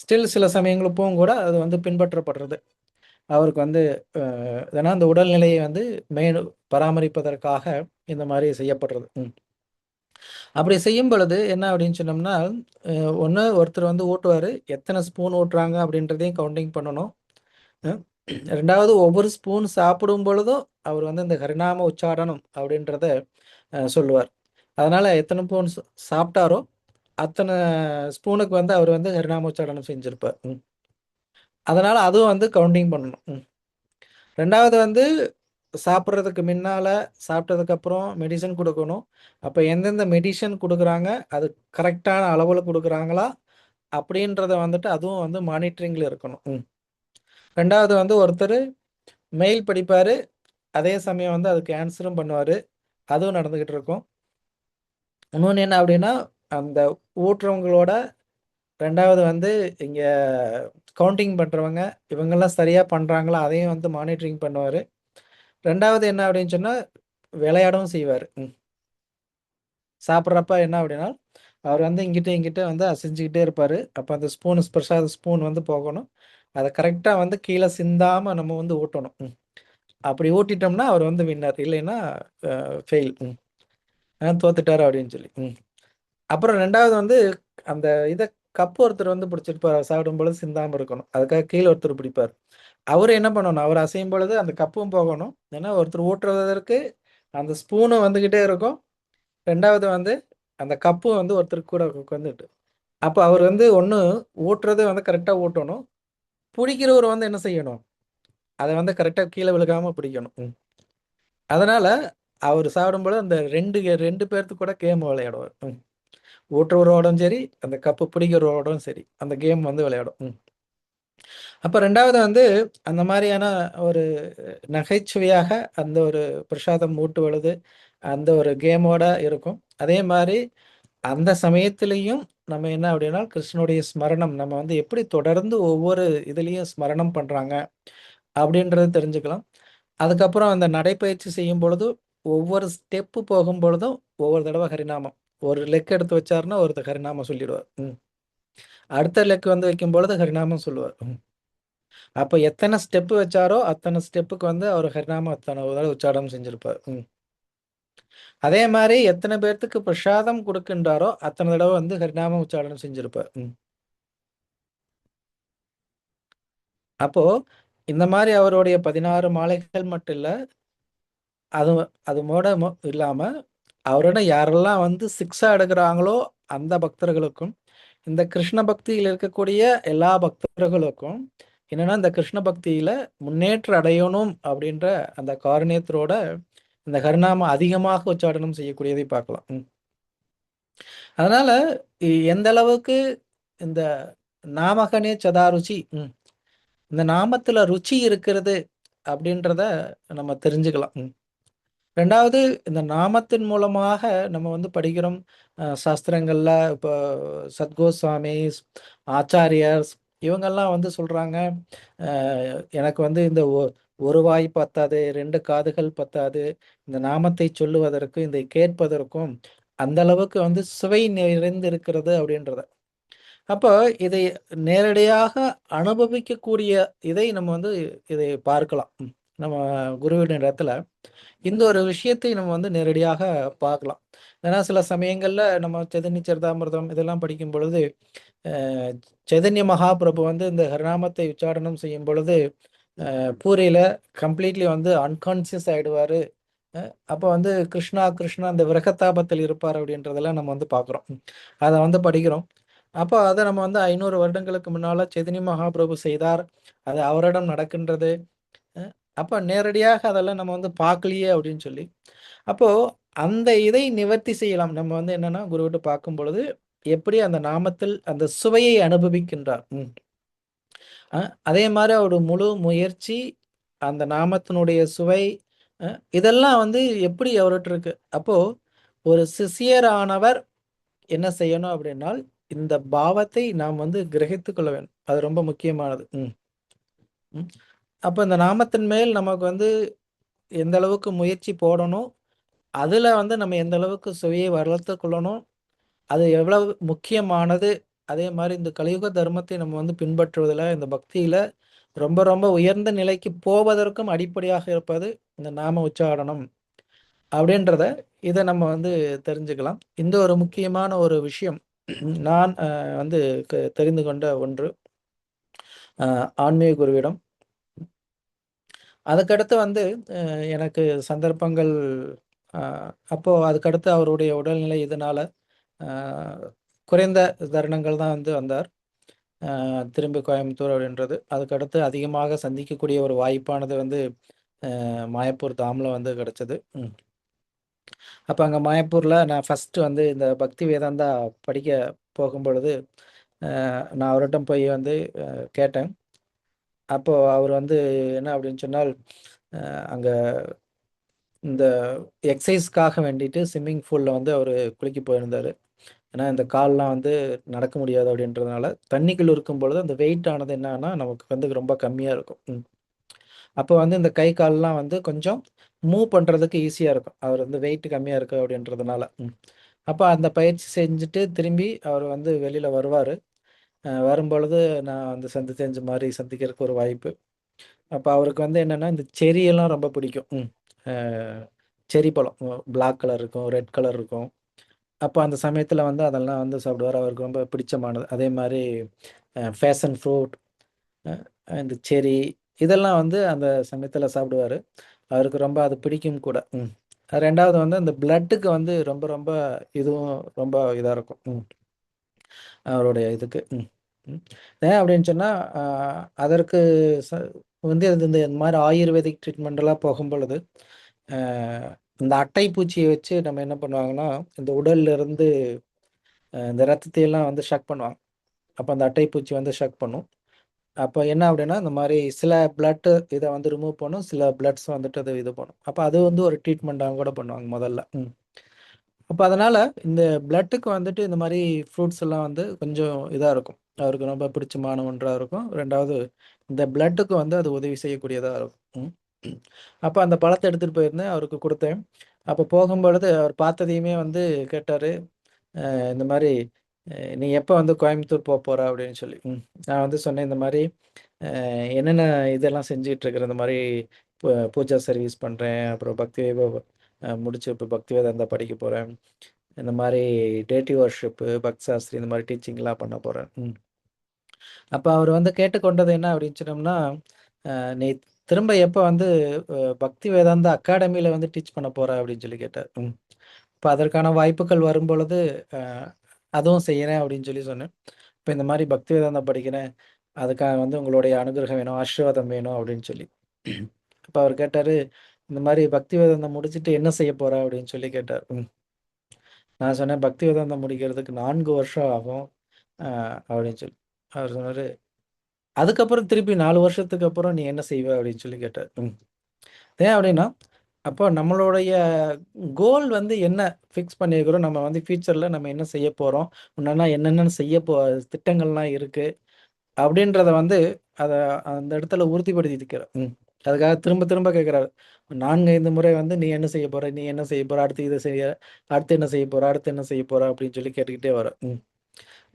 ஸ்டில் சில சமயங்களுக்கும் கூட அது வந்து பின்பற்றப்படுறது. அவருக்கு வந்து ஏன்னா அந்த உடல்நிலையை வந்து பராமரிப்பதற்காக இந்த மாதிரி செய்யப்படுறது. அப்படி செய்யும் பொழுது என்ன அப்படின்னு சொன்னோம்னா, ஒன்று ஒருத்தர் வந்து ஊட்டுவார், எத்தனை ஸ்பூன் ஊட்டுறாங்க அப்படின்றதையும் கவுண்டிங் பண்ணணும். ரெண்டாவது, ஒவ்வொரு ஸ்பூன் சாப்பிடும் பொழுதும் அவர் வந்து இந்த ஹரிநாம உச்சாரணம் அப்படின்றத சொல்லுவார். அதனால் எத்தனை ஸ்பூன் சாப்பிட்டாரோ அத்தனை ஸ்பூனுக்கு வந்து அவர் வந்து ஹரிநாம உச்சாரணம் செஞ்சுருப்பார். அதனால் அதுவும் வந்து கவுண்டிங் பண்ணணும். ரெண்டாவது வந்து சாப்பிட்றதுக்கு முன்னால், சாப்பிட்டதுக்கப்புறம் மெடிசன் கொடுக்கணும். அப்போ எந்தெந்த மெடிசன் கொடுக்குறாங்க அது கரெக்டான அளவில் கொடுக்குறாங்களா அப்படின்றத வந்துட்டு அதுவும் வந்து மானிட்டரிங்கில் இருக்கணும். ரெண்டாவது வந்து ஒருத்தர் மெயில் படிப்பார், அதே சமயம் வந்து அதுக்கு ஆன்சரும் பண்ணுவார், அதுவும் நடந்துக்கிட்டு இருக்கும். இன்னொன்று என்ன அப்படின்னா, அந்த ஊட்டுறவங்களோட ரெண்டாவது வந்து இங்கே கவுண்டிங் பண்ணுறவங்க இவங்கெல்லாம் சரியாக பண்ணுறாங்களா அதையும் வந்து மானிட்டரிங் பண்ணுவார். ரெண்டாவது என்ன அப்படின்னு சொன்னால், விளையாடவும் செய்வார். சாப்பிட்றப்ப என்ன அப்படின்னா, அவர் வந்து இங்கிட்ட வந்து அசைஞ்சிக்கிட்டே இருப்பார். அப்போ அந்த பிரசாத ஸ்பூன் வந்து போகணும், அதை கரெக்டாக வந்து கீழே சிந்தாமல் நம்ம வந்து ஊட்டணும். அப்படி ஊட்டிட்டோம்னா அவர் வந்து வின்னர், இல்லைன்னா ஃபெயில், தோத்துட்டார் அப்படின்னு சொல்லி. அப்புறம் ரெண்டாவது வந்து அந்த இதை கப்பு ஒருத்தர் வந்து பிடிச்சிருப்பார், சாப்பிடும் பொழுது சிந்தாமல் இருக்கணும், அதுக்காக கீழே ஒருத்தர் பிடிப்பார். அவர் என்ன பண்ணணும், அவர் அசையும் பொழுது அந்த கப்பும் போகணும். ஏன்னா ஒருத்தர் ஊட்டுறதற்கு அந்த ஸ்பூனும் வந்துக்கிட்டே இருக்கும், ரெண்டாவது வந்து அந்த கப்பும் வந்து ஒருத்தருக்கு கூட வந்துட்டு. அப்போ அவர் வந்து ஒன்று ஊட்டுறது வந்து கரெக்டாக ஊட்டணும், பிடிக்கிறவர் வந்து என்ன செய்யணும், அதை வந்து கரெக்டாக கீழே விழுகாமல் பிடிக்கணும். அதனால் அவர் சாப்பிடும்போது அந்த ரெண்டு பேர்த்து கூட கேம் விளையாடுவார். ஊட்டுறவரோடும் சரி, அந்த கப்பு பிடிக்கிறவரோடும் சரி, அந்த கேம் வந்து விளையாடும். அப்போ 2வது வந்து அந்த மாதிரியான ஒரு நகைச்சுவையாக அந்த ஒரு பிரசாதம் ஊட்டுவது அந்த ஒரு கேமோட இருக்கும். அதே மாதிரி அந்த சமயத்திலையும் நம்ம என்ன அப்படின்னா கிருஷ்ணனுடைய ஸ்மரணம் நம்ம வந்து எப்படி தொடர்ந்து ஒவ்வொரு இதுலேயும் ஸ்மரணம் பண்ணுறாங்க அப்படின்றது தெரிஞ்சுக்கலாம். அதுக்கப்புறம் அந்த நடைப்பயிற்சி செய்யும் பொழுது ஒவ்வொரு ஸ்டெப்பு போகும் பொழுதும் ஒவ்வொரு தடவை ஹரிநாமம். ஒரு லெக் எடுத்து வச்சாருன்னா ஒரு ஹரிநாமம் சொல்லிடுவார். அடுத்த லெக் வந்து வைக்கும் பொழுது ஹரிநாமம் சொல்லுவார். அப்போ எத்தனை ஸ்டெப்பு வச்சாரோ அத்தனை ஸ்டெப்புக்கு வந்து அவர் ஹரிநாமம் அத்தனை தடவை உச்சாரணம் செஞ்சிருப்பார். அதே மாதிரி எத்தனை பேர்த்துக்கு பிரசாதம் கொடுக்கின்றாரோ அத்தனை தடவை வந்து ஹரிநாமம் உச்சாரணம் செஞ்சிருப்பார். அப்போ இந்த மாதிரி அவருடைய 16 மாலைகள் மட்டும் இல்லை, அது இல்லாம அவரோட யாரெல்லாம் வந்து சிக்ஸா எடுக்கிறாங்களோ அந்த பக்தர்களுக்கும் இந்த கிருஷ்ண பக்தியில் இருக்கக்கூடிய எல்லா பக்தர்களுக்கும் என்னன்னா இந்த கிருஷ்ண பக்தியில முன்னேற்றம் அடையணும் அப்படின்ற அந்த காரணியத்தோட இந்த ஹரிநாமம் அதிகமாக உச்சாரணம் செய்யக்கூடியதை பார்க்கலாம். அதனால எந்த அளவுக்கு இந்த நாமகனே சதாருச்சி, இந்த நாமத்துல ருச்சி இருக்கிறது அப்படின்றத நம்ம தெரிஞ்சுக்கலாம். 2வது இந்த நாமத்தின் மூலமாக நம்ம வந்து படிக்கிறோம் சாஸ்திரங்கள்ல. இப்போ சத்கோஸ்வாமி, ஆச்சாரியர்ஸ் இவங்கெல்லாம் வந்து சொல்றாங்க, எனக்கு வந்து இந்த ஒரு வாய் பத்தாது, 2 காதுகள் பத்தாது, இந்த நாமத்தை சொல்லுவதற்கு இந்த கேட்பதற்கும் அந்த அளவுக்கு வந்து சுவை நிறைந்து இருக்கிறது அப்படின்றத. அப்போ இதை நேரடியாக அனுபவிக்கக்கூடிய இதை நம்ம வந்து இதை பார்க்கலாம். நம்ம குருவின் இடத்துல இந்த ஒரு விஷயத்தை நம்ம வந்து நேரடியாக பார்க்கலாம். ஏன்னா சில சமயங்கள்ல நம்ம சைதன்ய சரிதாமிர்தம் இதெல்லாம் படிக்கும் பொழுது சைதன்ய மகாபிரபு வந்து இந்த ஹரிநாமத்தை உச்சாரணம் செய்யும் பொழுது பூரியில கம்ப்ளீட்லி வந்து அன்கான்சியஸ் ஆயிடுவாரு. அப்போ வந்து கிருஷ்ணா கிருஷ்ணா அந்த விரகதாபத்தில் இருப்பார் அப்படின்றதெல்லாம் நம்ம வந்து பார்க்குறோம், அதை வந்து படிக்கிறோம். அப்போ அதை நம்ம வந்து 500 வருடங்களுக்கு முன்னால சைதன்ய மகாபிரபு செய்தார், அது அவரிடம் நடக்கின்றது. அப்போ நேரடியாக அதெல்லாம் நம்ம வந்து பார்க்கலையே அப்படின்னு சொல்லி, அப்போ அந்த இதை நிவர்த்தி செய்யலாம். நம்ம வந்து என்னன்னா குருவிட்டு பார்க்கும் பொழுது எப்படி அந்த நாமத்தில் அந்த சுவையை அனுபவிக்கின்றார். அதே மாதிரி அவருடைய முழு முயற்சி, அந்த நாமத்தினுடைய சுவை, இதெல்லாம் வந்து எப்படி அவர்கிட்ட இருக்கு. அப்போ ஒரு சிஷியரானவர் என்ன செய்யணும் அப்படின்னா இந்த பாவத்தை நாம் வந்து கிரகித்து கொள்ள வேண்டும். அது ரொம்ப முக்கியமானது. அப்போ இந்த நாமத்தின் மேல் நமக்கு வந்து எந்த அளவுக்கு முயற்சி போடணும், அதுல வந்து நம்ம எந்த அளவுக்கு சுவையை வளர்த்து கொள்ளணும், அது எவ்வளவு முக்கியமானது. அதே மாதிரி இந்த கலியுக தர்மத்தை நம்ம வந்து பின்பற்றுவதில் இந்த பக்தியில ரொம்ப ரொம்ப உயர்ந்த நிலைக்கு போவதற்கும் அடிப்படையாக இருப்பது இந்த நாம உச்சாரணம் அப்படின்றத இதை நம்ம வந்து தெரிஞ்சுக்கலாம். இந்த ஒரு முக்கியமான ஒரு விஷயம் நான் வந்து தெரிந்து கொண்ட ஒன்று ஆன்மீக குருவிடம். அதுக்கடுத்து வந்து எனக்கு சந்தர்ப்பங்கள் அப்போ அதுக்கடுத்து அவருடைய உடல்நிலை இதனால குறைந்த தருணங்கள் தான் வந்து வந்தார் திரும்பி கோயம்புத்தூர் அப்படின்றது. அதுக்கடுத்து அதிகமாக சந்திக்கக்கூடிய ஒரு வாய்ப்பானது வந்து மாயப்பூர் தாமில் வந்து கிடச்சிது. அப்போ அங்கே மாயப்பூரில் நான் ஃபஸ்ட்டு வந்து இந்த பக்தி வேதாந்தா படிக்க போகும் பொழுது நான் அவர்கிட்ட போய் வந்து கேட்டேன். அப்போது அவர் வந்து என்ன அப்படின்னு சொன்னால் அங்கே இந்த எக்ஸசைஸ்க்காக வேண்டிட்டு ஸ்விம்மிங் பூலில் வந்து அவர் குளிக்க போயிருந்தார். ஏன்னா இந்த கால்லாம் வந்து நடக்க முடியாது அப்படின்றதுனால தண்ணிக்குள்ள இருக்கும் பொழுது அந்த வெயிட் ஆனது என்னன்னா நமக்கு வந்து ரொம்ப கம்மியாக இருக்கும். அப்போ வந்து இந்த கை கால்லாம் வந்து கொஞ்சம் மூவ் பண்ணுறதுக்கு ஈஸியாக இருக்கும், அவர் வந்து வெயிட் கம்மியாக இருக்கு அப்படின்றதுனால. அப்போ அந்த பயிற்சி செஞ்சுட்டு திரும்பி அவர் வந்து வெளியில் வருவார். வரும்பொழுது நான் வந்து செஞ்ச மாதிரி சந்திக்கிறதுக்கு ஒரு வாய்ப்பு. அப்போ அவருக்கு வந்து என்னென்னா இந்த செரியெல்லாம் ரொம்ப பிடிக்கும். செரி பழம் பிளாக் கலர் இருக்கும், ரெட் கலர் இருக்கும். அப்போ அந்த சமயத்தில் வந்து அதெல்லாம் வந்து சாப்பிடுவார், அவருக்கு ரொம்ப பிடிச்சமானது. அதே மாதிரி ஃபேஷன் ஃப்ரூட், இந்த செரி இதெல்லாம் வந்து அந்த சமயத்தில் சாப்பிடுவார். அவருக்கு ரொம்ப அது பிடிக்கும் கூட. 2வது வந்து அந்த பிளட்டுக்கு வந்து ரொம்ப ரொம்ப இதுவும் ரொம்ப இதாக இருக்கும் அவருடைய இதுக்கு. ஏன் அப்படின்னு சொன்னால் அதற்கு வந்து இந்த மாதிரி ஆயுர்வேதிக் ட்ரீட்மெண்ட்டெல்லாம் போகும் பொழுது இந்த அட்டை பூச்சியை வச்சு நம்ம என்ன பண்ணுவாங்கன்னா இந்த உடல்ல இருந்து இந்த ரத்தத்தை எல்லாம் வந்து ஷக் பண்ணுவாங்க. அப்போ அந்த அட்டைப்பூச்சி வந்து ஷக் பண்ணும். அப்போ என்ன அப்படின்னா இந்த மாதிரி சில பிளட்டு இதை வந்து ரிமூவ் பண்ணும், சில பிளட்ஸ் வந்துட்டு அது இது பண்ணும். அப்போ அது வந்து ஒரு ட்ரீட்மெண்ட்டாக கூட பண்ணுவாங்க முதல்ல. அப்போ அதனால் இந்த பிளட்டுக்கு வந்துட்டு இந்த மாதிரி ஃப்ரூட்ஸ் எல்லாம் வந்து கொஞ்சம் இதாக இருக்கும், அவருக்கு ரொம்ப பிடிச்சமான ஒன்றாக இருக்கும். ரெண்டாவது இந்த பிளட்டுக்கு வந்து அது உதவி செய்யக்கூடியதாக இருக்கும். அப்போ அந்த பழத்தை எடுத்துகிட்டு போயிருந்தேன், அவருக்கு கொடுத்தேன். அப்போ போகும்பொழுது அவர் பார்த்ததையுமே வந்து கேட்டார், இந்த மாதிரி நீ எப்போ வந்து கோயம்புத்தூர் போகிற அப்படின்னு சொல்லி. நான் வந்து சொன்னேன், இந்த மாதிரி என்னென்ன இதெல்லாம் செஞ்சுட்டு இருக்கிறேன், இந்த மாதிரி பூஜா சர்வீஸ் பண்ணுறேன், அப்புறம் பக்தி முடிச்சு இப்போ பக்தி வேதாந்தா படிக்க போகிறேன், இந்த மாதிரி டேட்டிவ் வர்ஷிப்பு, பக்தி சாஸ்திரி, இந்த மாதிரி டீச்சிங்லாம் பண்ண போகிறேன். அப்போ அவர் வந்து கேட்டுக்கொண்டது என்ன அப்படின்னு சொன்னோம்னா, நீ திரும்ப எப்போ வந்து பக்தி வேதாந்தா அகாடமியில் வந்து டீச் பண்ண போகிற அப்படின்னு சொல்லி கேட்டார். இப்போ அதற்கான வாய்ப்புகள் வரும் பொழுது அதுவும் செய்கிறேன் அப்படின்னு சொல்லி சொன்னேன். இப்போ இந்த மாதிரி பக்தி வேதாந்தா படிக்கிறேன், அதுக்காக வந்து உங்களுடைய அனுகிரகம் வேணும், ஆசீர்வாதம் வேணும் அப்படின்னு சொல்லி. அப்போ அவர் கேட்டார், இந்த மாதிரி பக்தி வேதாந்தம் முடிச்சுட்டு என்ன செய்ய போகிற அப்படின்னு சொல்லி கேட்டார். நான் சொன்னேன், பக்தி வேதாந்தம் முடிக்கிறதுக்கு 4 வருஷம் ஆகும் அப்படின்னு சொல்லி. அவர் சொன்னார், அதுக்கப்புறம் திருப்பி 4 வருஷத்துக்கு அப்புறம் நீ என்ன செய்வ அப்படின்னு சொல்லி கேட்டார். ஏன் அப்படின்னா, அப்போ நம்மளுடைய கோல் வந்து என்ன ஃபிக்ஸ் பண்ணியிருக்கிறோம், நம்ம வந்து ஃபியூச்சரில் நம்ம என்ன செய்ய போகிறோம், முன்னா என்னென்ன திட்டங்கள்லாம் இருக்குது அப்படின்றத வந்து அதை அந்த இடத்துல உறுதிப்படுத்திக்கிறேன். அதுக்காக திரும்ப திரும்ப கேட்குறாரு, 4-5 முறை வந்து நீ என்ன செய்ய போகிற, நீ என்ன செய்ய போகிற, அடுத்து இதை செய்ய, அடுத்து என்ன செய்ய போகிற, அடுத்து என்ன செய்ய போகிற அப்படின்னு சொல்லி கேட்டுக்கிட்டே வர.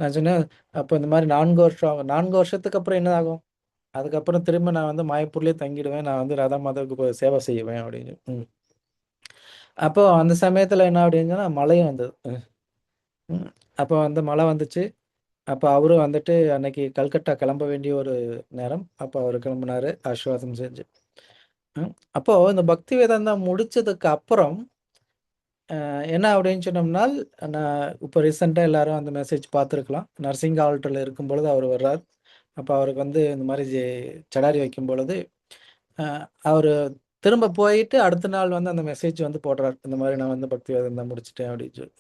நான் சொன்னேன், அப்போ இந்த மாதிரி 4 வருஷம் ஆகும், 4 வருஷத்துக்கு அப்புறம் என்ன ஆகும், அதுக்கப்புறம் திரும்ப நான் வந்து மாயப்பூர்லேயே தங்கிடுவேன், நான் வந்து ராதா மாதாவுக்கு சேவை செய்வேன் அப்படின்னு. அப்போ அந்த சமயத்தில் என்ன அப்படின்னா மழையும் வந்தது. அப்போ வந்து மழை வந்துச்சு. அப்போ அவரும் வந்துட்டு அன்னைக்கு கல்கட்டா கிளம்ப வேண்டிய ஒரு நேரம். அப்போ அவர் கிளம்புனாரு ஆசீர்வாதம் செஞ்சு. அப்போ இந்த பக்தி வேதாந்தா முடிச்சதுக்கு அப்புறம் என்ன அப்படின்னு சொன்னோம்னால், நான் இப்போ ரீசெண்டாக எல்லாரும் அந்த மெசேஜ் பார்த்துருக்கலாம். நர்சிங் ஆல்டரில் இருக்கும் பொழுது அவர் வர்றார். அப்போ அவருக்கு வந்து இந்த மாதிரி சடாரி வைக்கும் பொழுது அவர் திரும்ப போயிட்டு அடுத்த நாள் வந்து அந்த மெசேஜ் வந்து போடுறார், இந்த மாதிரி நான் வந்து பக்தி வேதாந்தா முடிச்சிட்டேன் அப்படின்னு சொல்லி.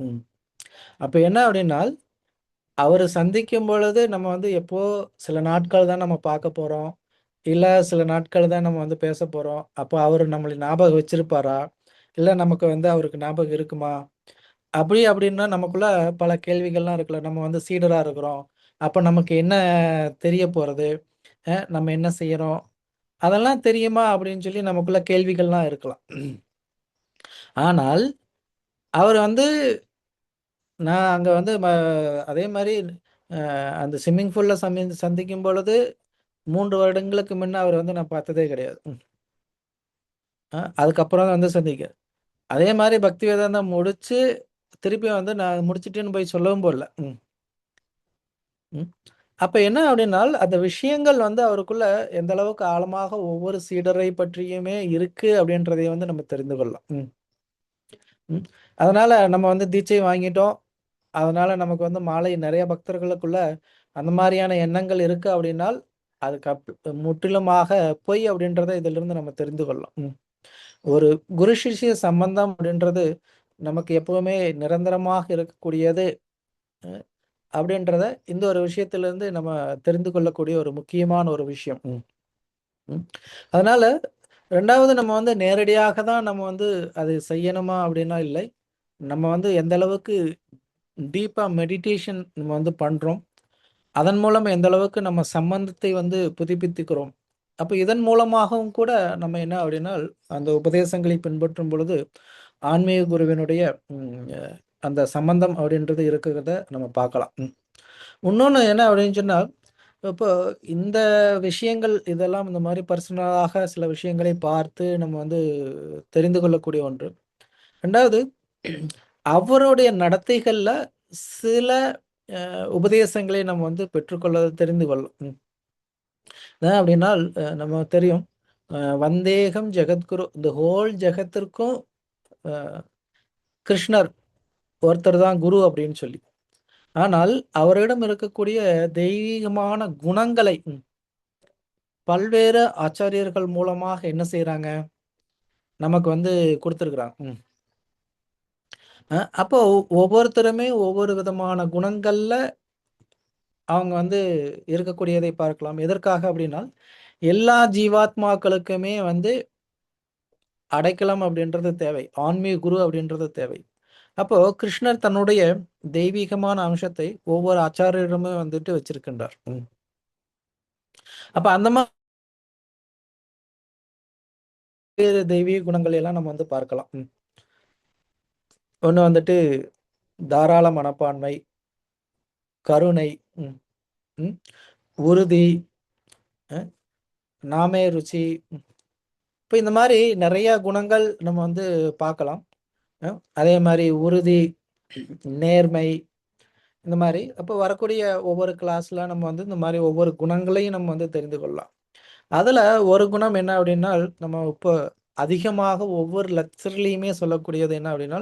அப்போ என்ன அப்படின்னால், அவர் சந்திக்கும் பொழுது நம்ம வந்து எப்போ சில நாட்கள் தான் நம்ம பார்க்க போகிறோம், இல்லை சில நாட்கள் தான் நம்ம வந்து பேச போகிறோம். அப்போ அவர் நம்மளை ஞாபகம் வச்சிருப்பாரா, இல்லை நமக்கு வந்து அவருக்கு ஞாபகம் இருக்குமா, அப்படின்னா நமக்குள்ள பல கேள்விகள்லாம் இருக்குல்ல. நம்ம வந்து சீடராக இருக்கிறோம், அப்போ நமக்கு என்ன தெரிய போகிறது, நம்ம என்ன செய்கிறோம், அதெல்லாம் தெரியுமா அப்படின்னு சொல்லி நமக்குள்ள கேள்விகள்லாம் இருக்கலாம். ஆனால் அவர் வந்து நான் அங்கே வந்து அதே மாதிரி அந்த ஸ்விம்மிங் பூலில் சந்திக்கும் பொழுது 3 வருடங்களுக்கு முன்ன அவர் வந்து நான் பார்த்ததே கிடையாது. அதுக்கப்புறம் தான் வந்து சந்திக்க. அதே மாதிரி பக்தி வேதாந்தம் முடிச்சு திருப்பி வந்து நான் முடிச்சிட்டேன்னு போய் சொல்லவும் போடல. அப்போ என்ன அப்படின்னால், அந்த விஷயங்கள் வந்து அவருக்குள்ள எந்த அளவுக்கு ஆழமாக ஒவ்வொரு சீடரை பற்றியுமே இருக்கு அப்படின்றதை வந்து நம்ம தெரிந்து கொள்ளலாம். அதனால நம்ம வந்து தீட்சை வாங்கிட்டோம், அதனால நமக்கு வந்து மாலை நிறைய பக்தர்களுக்குள்ள அந்த மாதிரியான எண்ணங்கள் இருக்கு அப்படின்னால், அதுக்கு முற்றிலுமாக பொய் அப்படின்றத இதிலிருந்து நம்ம தெரிந்து கொள்ளலாம். ஒரு குரு சிஷ்ய சம்பந்தம் அப்படின்றது நமக்கு எப்பவுமே நிரந்தரமாக இருக்கக்கூடியது அப்படின்றத இந்த ஒரு விஷயத்திலிருந்து நம்ம தெரிந்து கொள்ளக்கூடிய ஒரு முக்கியமான ஒரு விஷயம். அதனால 2வது நம்ம வந்து நேரடியாக தான் நம்ம வந்து அது செய்யணுமா அப்படின்னா இல்லை. நம்ம வந்து எந்த அளவுக்கு டீப்பாக மெடிடேஷன் நம்ம வந்து பண்ணுறோம், அதன் மூலம் எந்த அளவுக்கு நம்ம சம்பந்தத்தை வந்து புதுப்பித்துக்கிறோம். அப்போ இதன் மூலமாகவும் கூட நம்ம என்ன அப்படின்னா அந்த உபதேசங்களை பின்பற்றும் பொழுது ஆன்மீக குருவினுடைய அந்த சம்பந்தம் அப்படின்றது இருக்கிறத நம்ம பார்க்கலாம். இன்னொன்று என்ன அப்படின்னு சொன்னால், இப்போ இந்த விஷயங்கள் இதெல்லாம் இந்த மாதிரி பர்சனலாக சில விஷயங்களை பார்த்து நம்ம வந்து தெரிந்து கொள்ளக்கூடிய ஒன்று. 2வது அவருடைய நடத்தைகளில் சில உபதேசங்களை நம்ம வந்து பெற்றுக்கொள்ள தெரிந்து கொள்ளும். அப்படின்னா நம்ம தெரியும், வந்தேகம் ஜெகத்குரு, இந்த ஹோல் ஜெகத்திற்கும் கிருஷ்ணர் ஒருத்தர் தான் குரு அப்படின்னு சொல்லி. ஆனால் அவரிடம் இருக்கக்கூடிய தெய்வீகமான குணங்களை பல்வேறு ஆச்சாரியர்கள் மூலமாக என்ன செய்யறாங்க, நமக்கு வந்து கொடுத்துருக்குறாங்க. அப்போ ஒவ்வொருத்தருமே ஒவ்வொரு விதமான குணங்கள்ல அவங்க வந்து இருக்கக்கூடியதை பார்க்கலாம். எதற்காக அப்படின்னா, எல்லா ஜீவாத்மாக்களுக்குமே வந்து அடைக்கலம் அப்படின்றது தேவை. ஆன்மீக குரு அப்படின்றது தேவை. அப்போ கிருஷ்ணர் தன்னுடைய தெய்வீகமான அம்சத்தை ஒவ்வொரு ஆச்சாரியருமே வந்துட்டு வச்சிருக்கின்றார். அப்ப அந்த மாதிரி தெய்வீக குணங்கள் எல்லாம் நம்ம வந்து பார்க்கலாம். ஒண்ணு வந்துட்டு தாராள மனப்பான்மை, கருணை, உறுதி, நாமே ருச்சி. இப்போ இந்த மாதிரி நிறைய குணங்கள் நம்ம வந்து பார்க்கலாம். அதே மாதிரி உறுதி, நேர்மை, இந்த மாதிரி அப்போ வரக்கூடிய ஒவ்வொரு கிளாஸ்ல நம்ம வந்து இந்த மாதிரி ஒவ்வொரு குணங்களையும் நம்ம வந்து தெரிந்து கொள்ளலாம். அதுல ஒரு குணம் என்ன அப்படின்னா, நம்ம இப்போ அதிகமாக ஒவ்வொரு லெக்சர்லையுமே சொல்லக்கூடியது என்ன அப்படின்னா,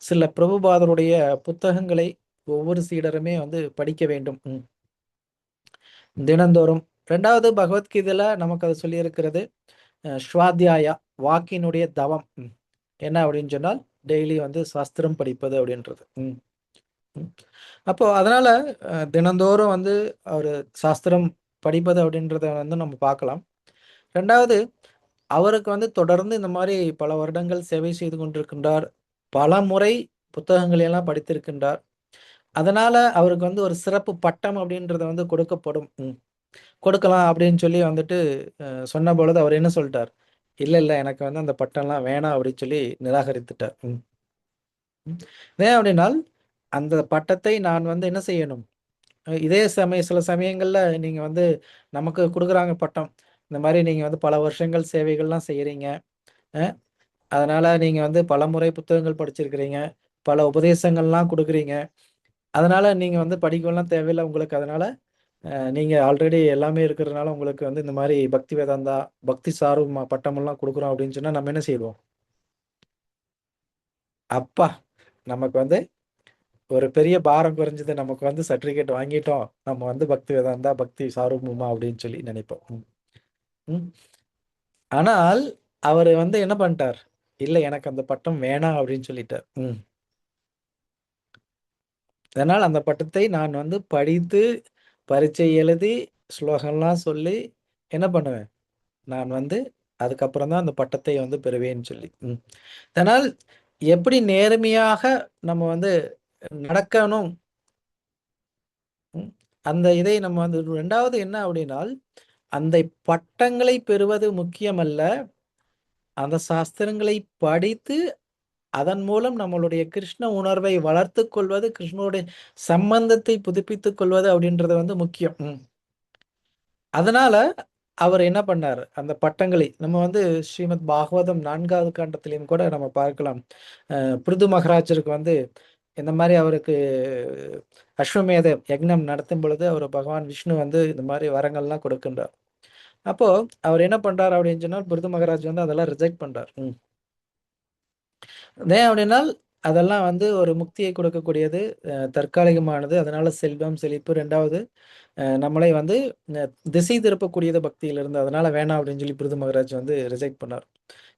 சில பிரபுபாதருடைய புத்தகங்களை ஒவ்வொரு சீடருமே வந்து படிக்க வேண்டும் தினந்தோறும். 2வது பகவத்கீதையில நமக்கு அது சொல்லியிருக்கிறது, ஸ்வாத்தியாயா, வாக்கினுடைய தவம் என்ன அப்படின்னு சொன்னால் டெய்லி வந்து சாஸ்திரம் படிப்பது அப்படின்றது. அப்போ அதனால தினந்தோறும் வந்து அவர் சாஸ்திரம் படிப்பது அப்படின்றத வந்து நம்ம பார்க்கலாம். 2வது அவருக்கு வந்து தொடர்ந்து இந்த மாதிரி பல வருடங்கள் சேவை செய்து கொண்டிருக்கின்றார். பல முறை புத்தகங்களை எல்லாம் படித்திருக்கின்றார். அதனால அவருக்கு வந்து ஒரு சிறப்பு பட்டம் அப்படின்றத வந்து கொடுக்கலாம் அப்படின்னு சொல்லி வந்துட்டு சொன்ன பொழுது அவர் என்ன சொல்லிட்டார், இல்ல எனக்கு வந்து அந்த பட்டம்லாம் வேணாம் அப்படின்னு சொல்லி நிராகரித்துட்டார். ஏன் அப்படின்னால் அந்த பட்டத்தை நான் வந்து என்ன செய்யணும், இதே சில சமயங்கள்ல நீங்க வந்து நமக்கு கொடுக்குறாங்க பட்டம், இந்த மாதிரி நீங்க வந்து பல வருஷங்கள் சேவைகள்லாம் செய்யறீங்க, அதனால நீங்க வந்து பல முறை புத்தகங்கள் படிச்சிருக்கிறீங்க, பல உபதேசங்கள்லாம் கொடுக்குறீங்க, அதனால நீங்க வந்து படிக்கலாம் தேவையில்லை உங்களுக்கு, அதனால நீங்க ஆல்ரெடி எல்லாமே இருக்கிறதுனால உங்களுக்கு வந்து இந்த மாதிரி பக்தி வேதாந்தா, பக்தி சார்பு பட்டமெல்லாம் கொடுக்குறோம் அப்படின்னு சொன்னா நம்ம என்ன செய்வோம், அப்பா நமக்கு வந்து ஒரு பெரிய பாரம் குறைஞ்சது, நமக்கு வந்து சர்டிபிகேட் வாங்கிட்டோம், நம்ம வந்து பக்தி வேதாந்தா, பக்தி சாரூபமா அப்படின்னு சொல்லி நினைப்போம். ஆனால் அவர் வந்து என்ன பண்ணிட்டார், இல்ல எனக்கு அந்த பட்டம் வேணாம் அப்படின்னு சொல்லிட்டார். அதனால் அந்த பட்டத்தை நான் வந்து படித்து பரீட்சை எழுதி ஸ்லோகம்லாம் சொல்லி என்ன பண்ணுவேன், நான் வந்து அதுக்கப்புறம் தான் அந்த பட்டத்தை வந்து பெறுவேன்னு சொல்லி. அதனால் எப்படி நேர்மையாக நம்ம வந்து நடக்கணும், அந்த இதை நம்ம வந்து 2வது என்ன அப்படின்னால், அந்த பட்டங்களை பெறுவது முக்கியமல்ல, அந்த சாஸ்திரங்களை படித்து அதன் மூலம் நம்மளுடைய கிருஷ்ண உணர்வை வளர்த்து கொள்வது, கிருஷ்ணனுடைய சம்பந்தத்தை புதுப்பித்துக் கொள்வது அப்படின்றது வந்து முக்கியம். அதனால அவர் என்ன பண்ணார், அந்த பட்டங்களை நம்ம வந்து ஸ்ரீமத் பாகவதம் 4வது காண்டத்திலையும் கூட நம்ம பார்க்கலாம். பிருது மகாராஜருக்கு வந்து இந்த மாதிரி அவருக்கு அஸ்வமேத யக்னம் நடத்தும் பொழுது அவர் பகவான் விஷ்ணு வந்து இந்த மாதிரி வரங்கள்லாம் கொடுக்கின்றார். அப்போ அவர் என்ன பண்றார் அப்படின்னு சொன்னால், பிருது மகாராஜ் வந்து அதெல்லாம் ரிஜெக்ட் பண்றார். ஏன் அப்படின்னால் அதெல்லாம் வந்து ஒரு முக்தியை கொடுக்கக்கூடியது, தற்காலிகமானது, அதனால செல்வம் செழிப்பு, 2வது நம்மளை வந்து திசை திருப்பக்கூடியது பக்தியிலிருந்து, அதனால வேணாம் அப்படின்னு சொல்லி பிருது மகாராஜ் வந்து ரிஜெக்ட் பண்ணார்.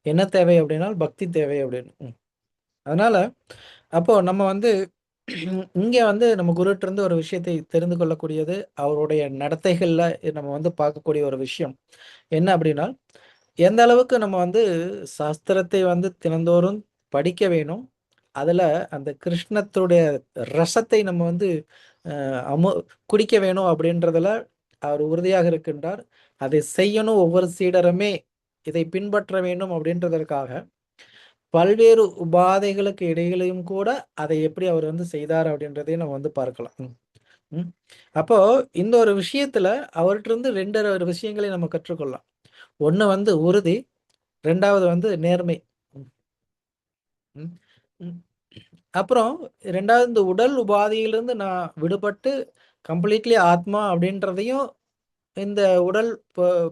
என்ன தேவை அப்படின்னா பக்தி தேவை அப்படின்னு. அதனால அப்போ நம்ம வந்து இங்க வந்து நம்ம குருட்ட இருந்து ஒரு விஷயத்தை தெரிந்து கொள்ளக்கூடியது, அவருடைய நடத்தைகள்ல நம்ம வந்து பார்க்கக்கூடிய ஒரு விஷயம் என்ன அப்படின்னா, எந்த அளவுக்கு நம்ம வந்து சாஸ்திரத்தை வந்து தினந்தோறும் படிக்க வேணும், அதுல அந்த கிருஷ்ணத்துடைய ரசத்தை நம்ம வந்து குடிக்க வேணும் அப்படின்றதுல அவர் உறுதியாக இருக்கின்றார். அதை செய்யணும், ஒவ்வொரு சீடருமே இதை பின்பற்ற வேண்டும் அப்படின்றதற்காக பல்வேறு உபாதைகளுக்கு இடையிலையும் கூட அதை எப்படி அவர் வந்து செய்தார் அப்படின்றதையும் நம்ம வந்து பார்க்கலாம். அப்போ இந்த ஒரு விஷயத்துல அவர்கிட்ட இருந்து 2 விஷயங்களை நம்ம கற்றுக்கொள்ளலாம். ஒண்ணு வந்து உறுதி, 2வது வந்து நேர்மை. அப்புறம் 2வது இந்த உடல் உபாதையிலிருந்து நான் விடுபட்டு கம்ப்ளீட்லி ஆத்மா அப்படின்றதையும், இந்த உடல்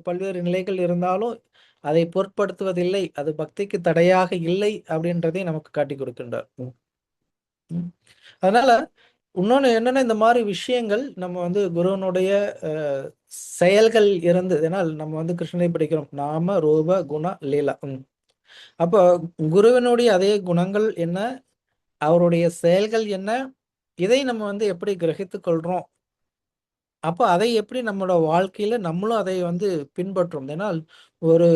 பல்வேறு நிலைகள் இருந்தாலும் அதை பொருட்படுத்துவதில்லை, அது பக்திக்கு தடையாக இல்லை அப்படின்றதை நமக்கு காட்டி கொடுக்கின்றார். அதனால இன்னொன்னு என்னன்னா, இந்த மாதிரி விஷயங்கள் நம்ம வந்து குருவனுடைய செயல்கள் இருந்து, ஏன்னால் நம்ம வந்து கிருஷ்ணனை படிக்கிறோம், நாம ரூப குண லீலா. அப்போ குருவினுடைய அதே குணங்கள் என்ன, அவருடைய செயல்கள் என்ன, இதை நம்ம வந்து எப்படி கிரகித்துக் கொள்றோம், அப்போ அதை எப்படி நம்மளோட வாழ்க்கையில நம்மளும் அதை வந்து பின்பற்றும். ஏன்னால் ஒரு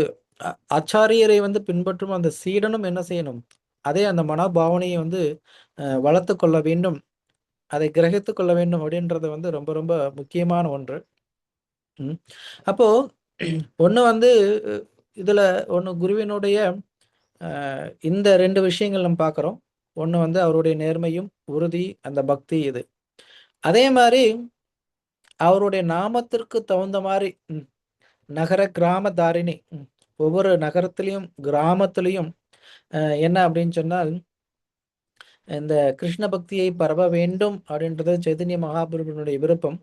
ஆச்சாரியரை வந்து பின்பற்றும் அந்த சீடனும் என்ன செய்யணும், அதே அந்த மனோபாவனையை வந்து வளர்த்து கொள்ள வேண்டும், அதை கிரகித்து கொள்ள வேண்டும் அப்படின்றது வந்து ரொம்ப ரொம்ப முக்கியமான ஒன்று. அப்போ ஒன்று வந்து இதுல ஒன்று குருவினுடைய இந்த 2 விஷயங்கள் நம்ம பார்க்குறோம். ஒன்று வந்து அவருடைய நேர்மையும் உறுதி, அந்த பக்தி இது. அதே மாதிரி அவருடைய நாமத்திற்கு தகுந்த மாதிரி நகர கிராம தாரிணி, ஒவ்வொரு நகரத்திலையும் கிராமத்திலையும் என்ன அப்படின்னு சொன்னால் இந்த கிருஷ்ண பக்தியை பரவ வேண்டும் அப்படின்றது சைதன்ய மகாபிரபுனுடைய விருப்பம்.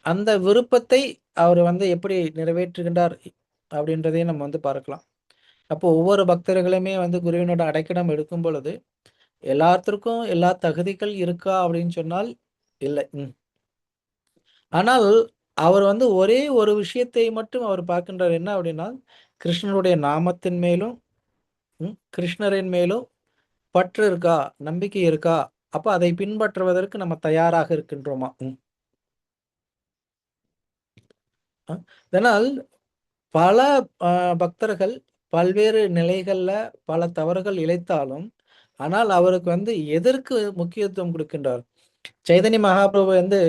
அந்த விருப்பத்தை அவர் வந்து எப்படி நிறைவேற்றுகின்றார் அப்படின்றதையும் நம்ம வந்து பார்க்கலாம். அப்போ ஒவ்வொரு பக்தர்களுமே வந்து குருவினோட அடைக்கலம் எடுக்கும் பொழுது எல்லாத்திற்கும் எல்லா தகுதிகள் இருக்கா அப்படின்னு சொன்னால் இல்லை. ஆனால் அவர் வந்து ஒரே ஒரு விஷயத்தை மட்டும் அவர் பார்க்கின்றார், என்ன அப்படின்னா கிருஷ்ணனுடைய நாமத்தின் மேலும் கிருஷ்ணரின் மேலும் பற்று இருக்கா, நம்பிக்கை இருக்கா, அப்போ அதை பின்பற்றுவதற்கு நம்ம தயாராக இருக்கின்றோமா. இதனால் பல பக்தர்கள் பல்வேறு நிலைகள்ல பல தவறுகள் இழைத்தாலும், ஆனால் அவருக்கு வந்து எதற்கு முக்கியத்துவம் கொடுக்கின்றார், சைதன்ய மகாபிரபு வந்து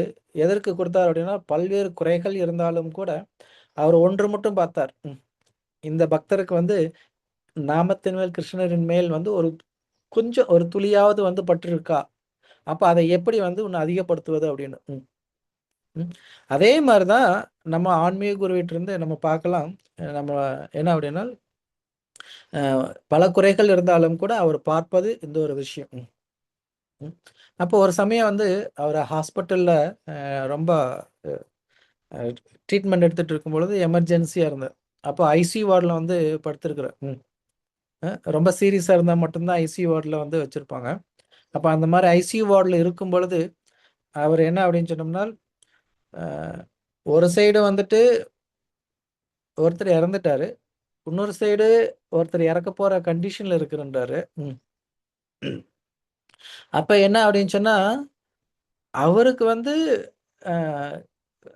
எதற்கு கொடுத்தார் அப்படின்னா பல்வேறு குறைகள் இருந்தாலும் கூட அவர் ஒன்று மட்டும் பார்த்தார், இந்த பக்தருக்கு வந்து நாமத்தின் மேல் கிருஷ்ணரின் மேல் வந்து கொஞ்சம் ஒரு துளியாவது வந்து பற்று இருக்கா, அப்ப அதை எப்படி வந்து இன்னும் அதிகப்படுத்துவது அப்படின்னு. அதே மாதிரிதான் நம்ம ஆன்மீக குருவிட்டிருந்து நம்ம பார்க்கலாம். நம்ம என்ன அப்படின்னா பல குறைகள் இருந்தாலும் கூட அவர் பார்ப்பது இந்த ஒரு விஷயம். அப்போ ஒரு சமயம் வந்து அவர் ஹாஸ்பிட்டல்ல ரொம்ப ட்ரீட்மெண்ட் எடுத்துட்டு இருக்கும் பொழுது எமர்ஜென்சியா இருந்தது. அப்போ ஐசியூ வார்டில் வந்து படுத்திருக்கிற ரொம்ப சீரியஸா இருந்தா மட்டும்தான் ஐசியூ வார்டில் வந்து வச்சிருப்பாங்க. அப்போ அந்த மாதிரி ஐசியூ வார்டில் இருக்கும் பொழுது அவர் என்ன அப்படின்னு சொன்னோம்னா ஒரு சைடு வந்துட்டு ஒருத்தர் இறந்துட்டாரு, இன்னொரு சைடு ஒருத்தர் இறக்க போற கண்டிஷன்ல இருக்கிறாரு. அப்ப என்ன அப்படின்னு சொன்னா அவருக்கு வந்து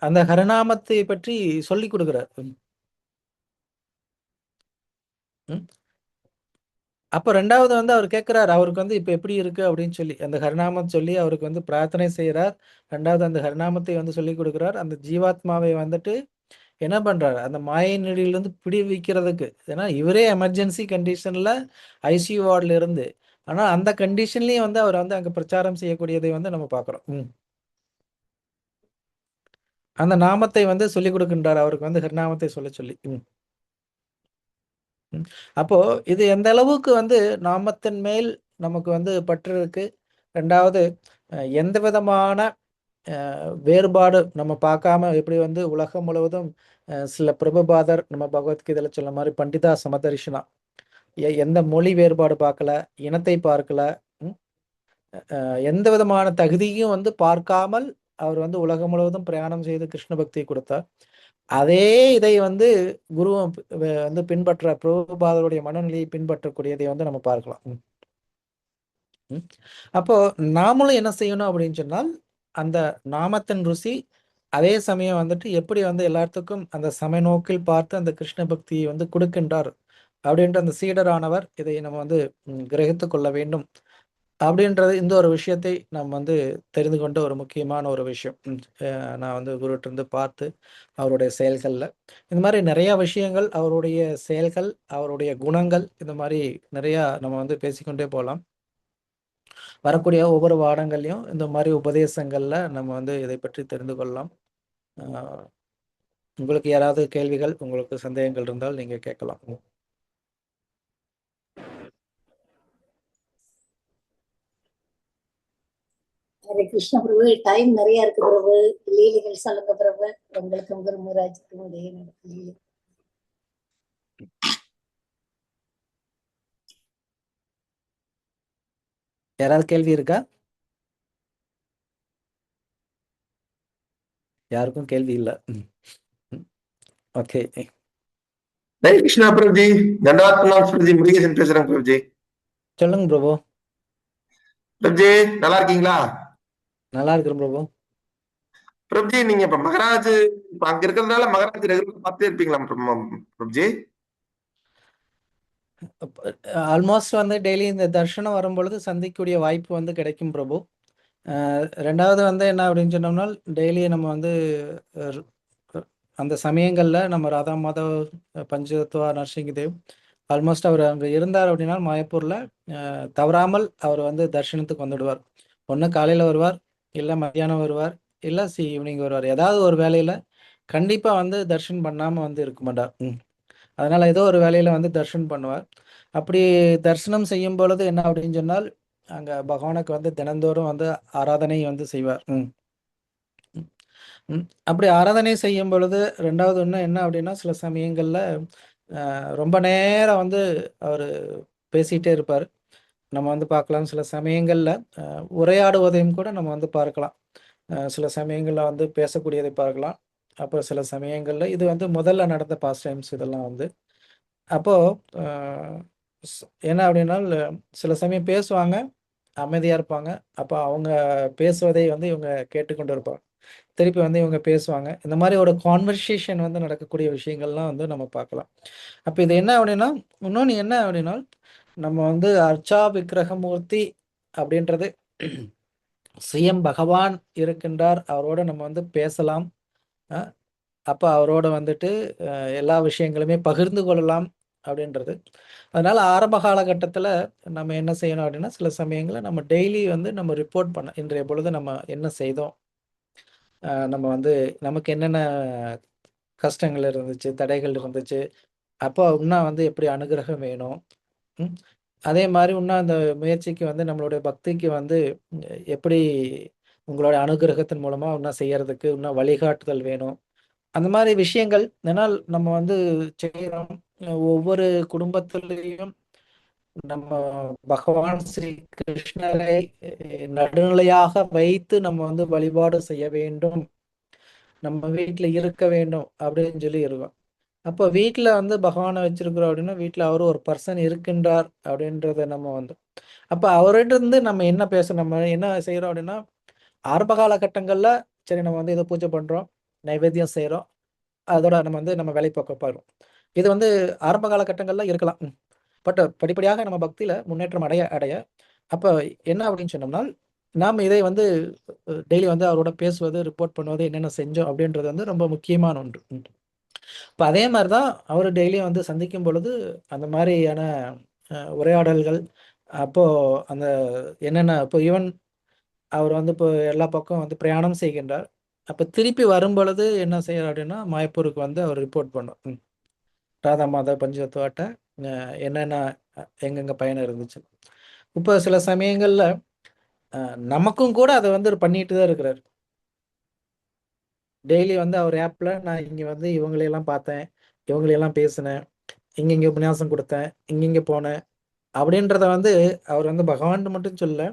அந்த ஹரிநாமத்தை பற்றி சொல்லி கொடுக்கிறார். அப்ப ரெண்டாவது வந்து அவர் கேட்கிறார், அவருக்கு வந்து இப்ப எப்படி இருக்கு அப்படின்னு சொல்லி அந்த ஹரிநாமம் சொல்லி அவருக்கு வந்து பிரார்த்தனை செய்யறார். ரெண்டாவது அந்த ஹரிநாமத்தை வந்து சொல்லி கொடுக்கிறார். அந்த ஜீவாத்மாவை வந்துட்டு என்ன பண்றாரு, அந்த மாயை நெடியிலிருந்து பிடிவிக்கிறதுக்கு. ஏன்னா இவரே எமர்ஜென்சி கண்டிஷன்ல ஐசியூ வார்டில் இருந்து, ஆனா அந்த கண்டிஷன்லயும் வந்து அவர் வந்து அங்க பிரச்சாரம் செய்யக்கூடியதை வந்து நம்ம பார்க்கிறோம். அந்த நாமத்தை வந்து சொல்லிக் கொடுக்கின்றார், அவருக்கு வந்து ஹரிநாமத்தை சொல்ல சொல்லி. அப்போ இது எந்த அளவுக்கு வந்து நாமத்தின் மேல் நமக்கு வந்து பற்று இருக்கு, ரெண்டாவது எந்த விதமான வேறுபாடு நம்ம பார்க்காம எப்படி வந்து உலகம் முழுவதும் சில பிரபுபாதர் நம்ம பகவத்கீதையில சொல்ல மாதிரி பண்டிதா சமதர்ஷனா, எந்த மொழி வேறுபாடு பார்க்கல, இனத்தை பார்க்கல, எந்த விதமான தகுதியும் வந்து பார்க்காமல் அவர் வந்து உலகம் முழுவதும் பிரயாணம் செய்து கிருஷ்ண பக்தியை கொடுத்தார். அதே இதை வந்து குரு வந்து பின்பற்ற பிரபுபாதருடைய மனநிலையை பின்பற்றக்கூடியதை வந்து நம்ம பார்க்கலாம். அப்போ நாமளும் என்ன செய்யணும் அப்படின்னு சொன்னால் அந்த நாமத்தின் ருசி, அதே சமயம் வந்துட்டு எப்படி வந்து எல்லாத்துக்கும் அந்த சமநோக்கில் பார்த்து அந்த கிருஷ்ண பக்தியை வந்து கொடுக்கின்றார் அப்படின்ற அந்த சீடரானவர் இதை நம்ம வந்து கிரகித்து கொள்ள வேண்டும் அப்படின்றது இந்த ஒரு விஷயத்தை நம்ம வந்து தெரிந்து கொண்ட ஒரு முக்கியமான ஒரு விஷயம். நான் வந்து குருட்டு இருந்து பார்த்து அவருடைய செயல்கள்ல இந்த மாதிரி நிறைய விஷயங்கள், அவருடைய செயல்கள், அவருடைய குணங்கள், இந்த மாதிரி நிறைய நம்ம வந்து பேசிக்கொண்டே போகலாம். வரக்கூடிய ஒவ்வொரு வாரங்கள்லையும் இந்த மாதிரி உபதேசங்கள்ல நம்ம வந்து இதை பற்றி தெரிந்து கொள்ளலாம். உங்களுக்கு யாராவது கேள்விகள், உங்களுக்கு சந்தேகங்கள் இருந்தால் நீங்க கேட்கலாம். ஹரே கிருஷ்ண பிரபு, டைம் நிறைய இருக்கு பிரபு, லீலைகள் சொல்லுங்க பிரபு, உங்களுக்கும் குருமராஜுக்கும் இடையே நடக்கும். யாராவது கேள்வி இருக்கா? யாருக்கும் கேள்வி இல்ல. ஓகே, ஹரே கிருஷ்ணா பிரபுஜி, தண்டவாத் பிரணாம் பிரபுஜி, முருகேசன் பேசுறேன் பிரபுஜி. சொல்லுங்க பிரபு. பிரபுஜி நல்லா இருக்கீங்களா? நல்லா இருக்கிறேன் பிரபு. பிரபுஜி நீங்க இப்ப மகராஜ் இப்ப அங்க இருக்கிறதுனால மகராஜ் ரெகுலர் பார்த்தே இருப்பீங்களா பிரபுஜி? ஆல்மோஸ்ட் வந்து டெய்லி இந்த தர்ஷனம் வரும்பொழுது சந்திக்கக்கூடிய வாய்ப்பு வந்து கிடைக்கும் பிரபு. ரெண்டாவது வந்து என்ன அப்படின்னு சொன்னோம்னா, டெய்லி நம்ம வந்து அஹ், அந்த சமயங்களில் நம்ம ராதா மாதவ் பஞ்சதத்துவா நரசிங்கதேவ் ஆல்மோஸ்ட் அவர் அங்கே இருந்தார் அப்படின்னா மாயப்பூரில் தவறாமல் அவர் வந்து தர்ஷனத்துக்கு வந்துடுவார். ஒன்று காலையில் வருவார், இல்லை மத்தியானம் வருவார், இல்லை ஈவினிங் வருவார். ஏதாவது ஒரு வேலையில் கண்டிப்பாக வந்து தர்ஷன் பண்ணாமல் வந்து இருக்க மாட்டார். அதனால் ஏதோ ஒரு வேலையில் வந்து தர்ஷன் பண்ணுவார். அப்படி தரிசனம் செய்யும் பொழுது என்ன அப்படின்னு சொன்னால், அங்கே பகவானுக்கு வந்து தினந்தோறும் வந்து ஆராதனை வந்து செய்வார். அப்படி ஆராதனை செய்யும் பொழுது ரெண்டாவது ஒன்று என்ன அப்படின்னா, சில சமயங்களில் ரொம்ப நேரம் வந்து அவர் பேசிகிட்டே இருப்பார். நம்ம வந்து பார்க்கலாம். சில சமயங்களில் உரையாடுவதையும் கூட நம்ம வந்து பார்க்கலாம். சில சமயங்களில் வந்து பேசக்கூடியதை பார்க்கலாம். அப்புறம் சில சமயங்களில் இது வந்து முதல்ல நடந்த பாஸ்ட் டைம்ஸ் இதெல்லாம் வந்து அப்போது என்ன அப்படின்னா, சில சமயம் பேசுவாங்க, அமைதியாக இருப்பாங்க. அப்போ அவங்க பேசுவதை வந்து இவங்க கேட்டுக்கொண்டு இருப்பாங்க. திருப்பி வந்து இவங்க பேசுவாங்க. இந்த மாதிரி ஒரு கான்வர்சேஷன் வந்து நடக்கக்கூடிய விஷயங்கள்லாம் வந்து நம்ம பார்க்கலாம். அப்போ இது என்ன அப்படின்னா, இன்னொன்று என்ன அப்படின்னா, நம்ம வந்து அர்ச்சா விக்கிரகமூர்த்தி அப்படின்றது சிஎம் பகவான் இருக்கின்றார். அவரோட நம்ம வந்து பேசலாம். அப்போ அவரோட வந்துட்டு எல்லா விஷயங்களுமே பகிர்ந்து கொள்ளலாம் அப்படின்றது. அதனால் ஆரம்ப காலகட்டத்தில் நம்ம என்ன செய்யணும் அப்படின்னா, சில சமயங்களில் நம்ம டெய்லி வந்து நம்ம ரிப்போர்ட் பண்ண இன்றைய பொழுது நம்ம என்ன செய்தோம், நம்ம வந்து நமக்கு என்னென்ன கஷ்டங்கள் இருந்துச்சு, தடைகள் இருந்துச்சு, அப்போ இன்னும் வந்து எப்படி அனுகிரகம் வேணும், அதே மாதிரி இன்னும் அந்த முயற்சிக்கு வந்து நம்மளுடைய பக்திக்கு வந்து எப்படி உங்களோட அனுகிரகத்தின் மூலமாக இன்னும் செய்யறதுக்கு இன்னும் வழிகாட்டுதல் வேணும். அந்த மாதிரி விஷயங்கள் ஏன்னால் நம்ம வந்து செய்கிறோம். ஒவ்வொரு குடும்பத்திலையும் நம்ம பகவான் ஸ்ரீ கிருஷ்ணரை நடுநிலையாக வைத்து நம்ம வந்து வழிபாடு செய்ய வேண்டும், நம்ம வீட்டில் இருக்க வேண்டும் அப்படின்னு சொல்லி இருக்கோம். அப்போ வீட்டில் வந்து பகவானை வச்சிருக்கிறோம் அப்படின்னா, வீட்டில் அவரும் ஒரு பர்சன் இருக்கின்றார் அப்படின்றத நம்ம வந்து அப்போ அவர்கிட்ட இருந்து நம்ம என்ன பேச நம்ம என்ன செய்கிறோம் அப்படின்னா, ஆரம்ப காலகட்டங்களில் சரி நம்ம வந்து இதை பூஜை பண்ணுறோம், நைவேத்தியம் செய்கிறோம், அதோட நம்ம வந்து நம்ம வேலை பார்க்க பாருவோம். இது வந்து ஆரம்ப காலகட்டங்களில் இருக்கலாம். பட் படிப்படியாக நம்ம பக்தியில் முன்னேற்றம் அடைய அடைய அப்போ என்ன அப்படின்னு சொன்னோம்னா, நாம் இதை வந்து டெய்லி வந்து அவரோட பேசுவது, ரிப்போர்ட் பண்ணுவது, என்னென்ன செஞ்சோம் அப்படின்றது வந்து ரொம்ப முக்கியமான ஒன்று. இப்போ அதே மாதிரி தான் அவர் டெய்லியும் வந்து சந்திக்கும் பொழுது அந்த மாதிரியான உரையாடல்கள், அப்போது அந்த என்னென்ன இப்போ ஈவன் அவர் வந்து இப்போ எல்லா பக்கம் வந்து பிரயாணம் செய்கின்றார். அப்போ திருப்பி வரும் பொழுது என்ன செய்யறார் அப்படின்னா, மாயப்பூருக்கு வந்து அவர் ரிப்போர்ட் பண்ணோம். ராதா மாதா பஞ்சத்துவாட்ட என்னென்ன எங்கெங்கே பயணம் இருந்துச்சு. இப்போ சில சமயங்களில் நமக்கும் கூட அதை வந்து பண்ணிட்டு தான் இருக்கிறார். டெய்லி வந்து அவர் ஆப்பில் நான் இங்கே வந்து இவங்களையெல்லாம் பார்த்தேன், இவங்களையெல்லாம் பேசினேன், இங்கே உபன்யாசம் கொடுத்தேன், இங்கே போனேன் அப்படின்றத வந்து அவர் வந்து பகவான் மட்டும் சொல்ல,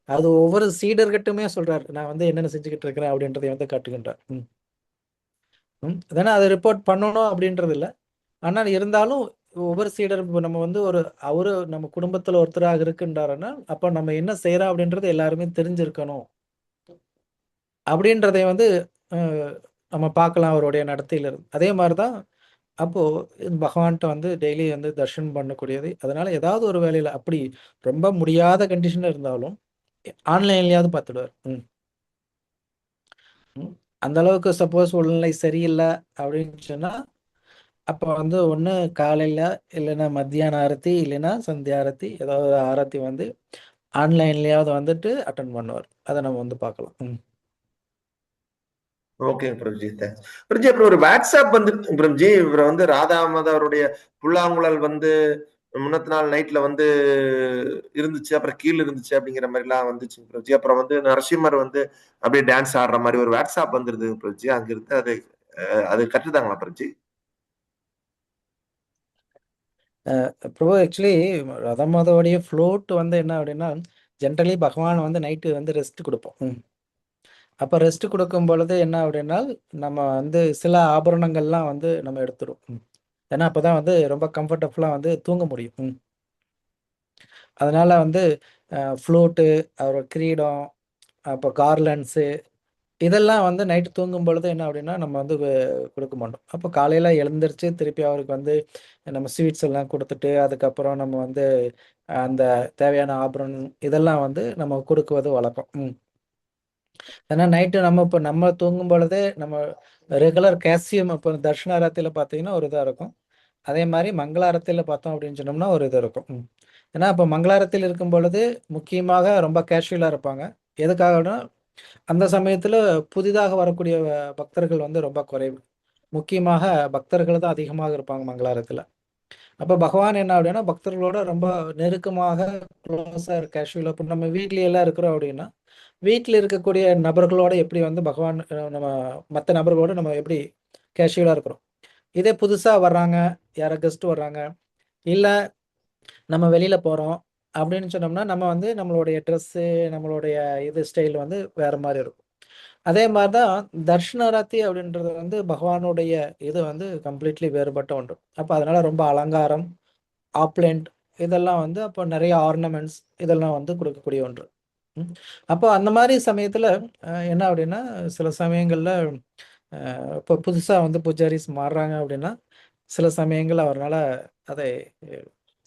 அது ஒவ்வொரு சீடர்கிட்டுமே சொல்றாரு. நான் வந்து என்னென்ன செஞ்சுக்கிட்டு இருக்கிறேன் அப்படின்றதை வந்து காட்டுகின்றார். அதனால் அதை ரிப்போர்ட் பண்ணணும் அப்படின்றது இல்லை. ஆனால் இருந்தாலும் ஒவ்வொரு சீடர் நம்ம வந்து அவரு நம்ம குடும்பத்தில் ஒருத்தராக இருக்கின்றாருன்னா, அப்போ நம்ம என்ன செய்யறோம் அப்படின்றது எல்லாருமே தெரிஞ்சிருக்கணும் அப்படின்றதை வந்து நம்ம பார்க்கலாம் அவருடைய நடத்தையிலிருந்து. அதே மாதிரி தான் அப்போது பகவான்கிட்ட வந்து டெய்லி வந்து தர்ஷனம் பண்ணக்கூடியது. அதனால ஏதாவது ஒரு வேலையில் அப்படி ரொம்ப முடியாத கண்டிஷனில் இருந்தாலும் ஆன்லைன்லயாவது பார்த்துடுவார். அந்த அளவுக்கு சப்போஸ் உடல்நிலை சரியில்லை அப்படின்னு சொன்னால், அப்போ வந்து ஒன்று காலையில் இல்லைன்னா மத்தியான ஆரத்தி இல்லைன்னா சந்தியா ஆரத்தி ஏதாவது ஆரத்தி வந்து ஆன்லைன்லயாவது வந்துட்டு அட்டன் பண்ணுவார். அதை நம்ம வந்து பார்க்கலாம். Okay Prabhuji, thanks Prabhuji. அப்புறம் ஒரு வாட்ஸ்அப் வந்து பிரபுஜி, இவர் வந்து ராதா அவருடைய புல்லாங்குழல் வந்து முன்னத்து நாள் நைட்ல வந்து இருந்துச்சு, அப்புறம் கீழே இருந்துச்சு அப்படிங்கிற மாதிரி எல்லாம் வந்துச்சு பிரபுஜி. அப்புறம் வந்து நரசிம்மர் வந்து அப்படியே டான்ஸ் ஆடுற மாதிரி ஒரு வாட்ஸ்அப் வந்துருது பிரபுஜி. அங்க இருந்து அது அது கற்றுதாங்களா பிரபுஜி? ப்ரோ ஆக்சுவலி ரதமாதோடைய ஃப்ளோட் வந்து என்ன அப்படின்னா, ஜென்ரலி பகவான் வந்து நைட்டு வந்து ரெஸ்ட் கொடுப்போம். அப்போ ரெஸ்ட் கொடுக்கும் பொழுது என்ன அப்படின்னா, நம்ம வந்து சில ஆபரணங்கள்லாம் வந்து நம்ம எடுத்துடும். ஏன்னா அப்போ தான் வந்து ரொம்ப கம்ஃபர்டபுளாக வந்து தூங்க முடியும். அதனால் வந்து ஃப்ளூட்டு, அப்புறம் கிரீடம், அப்போ கார்லண்ட்ஸு, இதெல்லாம் வந்து நைட்டு தூங்கும் பொழுது என்ன அப்படின்னா நம்ம வந்து கொடுக்க மாட்டோம். அப்போ காலையில் எழுந்திரிச்சு திருப்பி அவருக்கு வந்து நம்ம ஸ்வீட்ஸ் எல்லாம் கொடுத்துட்டு அதுக்கப்புறம் நம்ம வந்து அந்த தேவையான ஆபரணம் இதெல்லாம் வந்து நம்ம கொடுக்குவது வழக்கம். ஏன்னா நைட்டு நம்ம தூங்கும் பொழுதே நம்ம ரெகுலர் கேல்சியம் இப்போ தட்சிணாரத்தில் பார்த்தீங்கன்னா ஒரு இதாக இருக்கும். அதே மாதிரி மங்களாரத்தில் பார்த்தோம் அப்படின்னு சொன்னோம்னா ஒரு இது இருக்கும். ஏன்னா இப்போ மங்களாரத்தில் இருக்கும் பொழுது முக்கியமாக ரொம்ப கேஷுவலாக இருப்பாங்க. எதுக்காகனா அந்த சமயத்தில் புதிதாக வரக்கூடிய பக்தர்கள் வந்து ரொம்ப குறைவு. முக்கியமாக பக்தர்கள் தான் அதிகமாக இருப்பாங்க மங்களாரத்தில். அப்போ பகவான் என்ன அப்படின்னா பக்தர்களோட ரொம்ப நெருக்கமாக க்ளோஸாக கேஷுவலாக இப்போ நம்ம வீட்லையெல்லாம் இருக்கிறோம் அப்படின்னா வீட்டில் இருக்கக்கூடிய நபர்களோட எப்படி வந்து பகவான் நம்ம மற்ற நபர்களோட நம்ம எப்படி கேஷுவலாக இருக்கிறோம். இதே புதுசாக வர்றாங்க, யாரோ கெஸ்ட் வர்றாங்க, இல்லை நம்ம வெளியில் போகிறோம் அப்படின்னு சொன்னோம்னா நம்ம வந்து நம்மளுடைய ட்ரெஸ்ஸு நம்மளுடைய இது ஸ்டைல் வந்து வேறு மாதிரி இருக்கும். அதே மாதிரி தான் தர்ஷனாராத்தி அப்படின்றது வந்து பகவானுடைய இது வந்து கம்ப்ளீட்லி வேறுபட்ட ஒன்று. அப்போ அதனால் ரொம்ப அலங்காரம், ஆப்லண்ட் இதெல்லாம் வந்து அப்போ நிறைய ஆர்னமெண்ட்ஸ் இதெல்லாம் வந்து கொடுக்கக்கூடிய ஒன்று. அப்போ அந்த மாதிரி சமயத்தில் என்ன அப்படின்னா சில சமயங்களில் இப்போ புதுசாக வந்து பூஜாரிஸ் மாறுறாங்க அப்படின்னா சில சமயங்கள் அவரால் அதை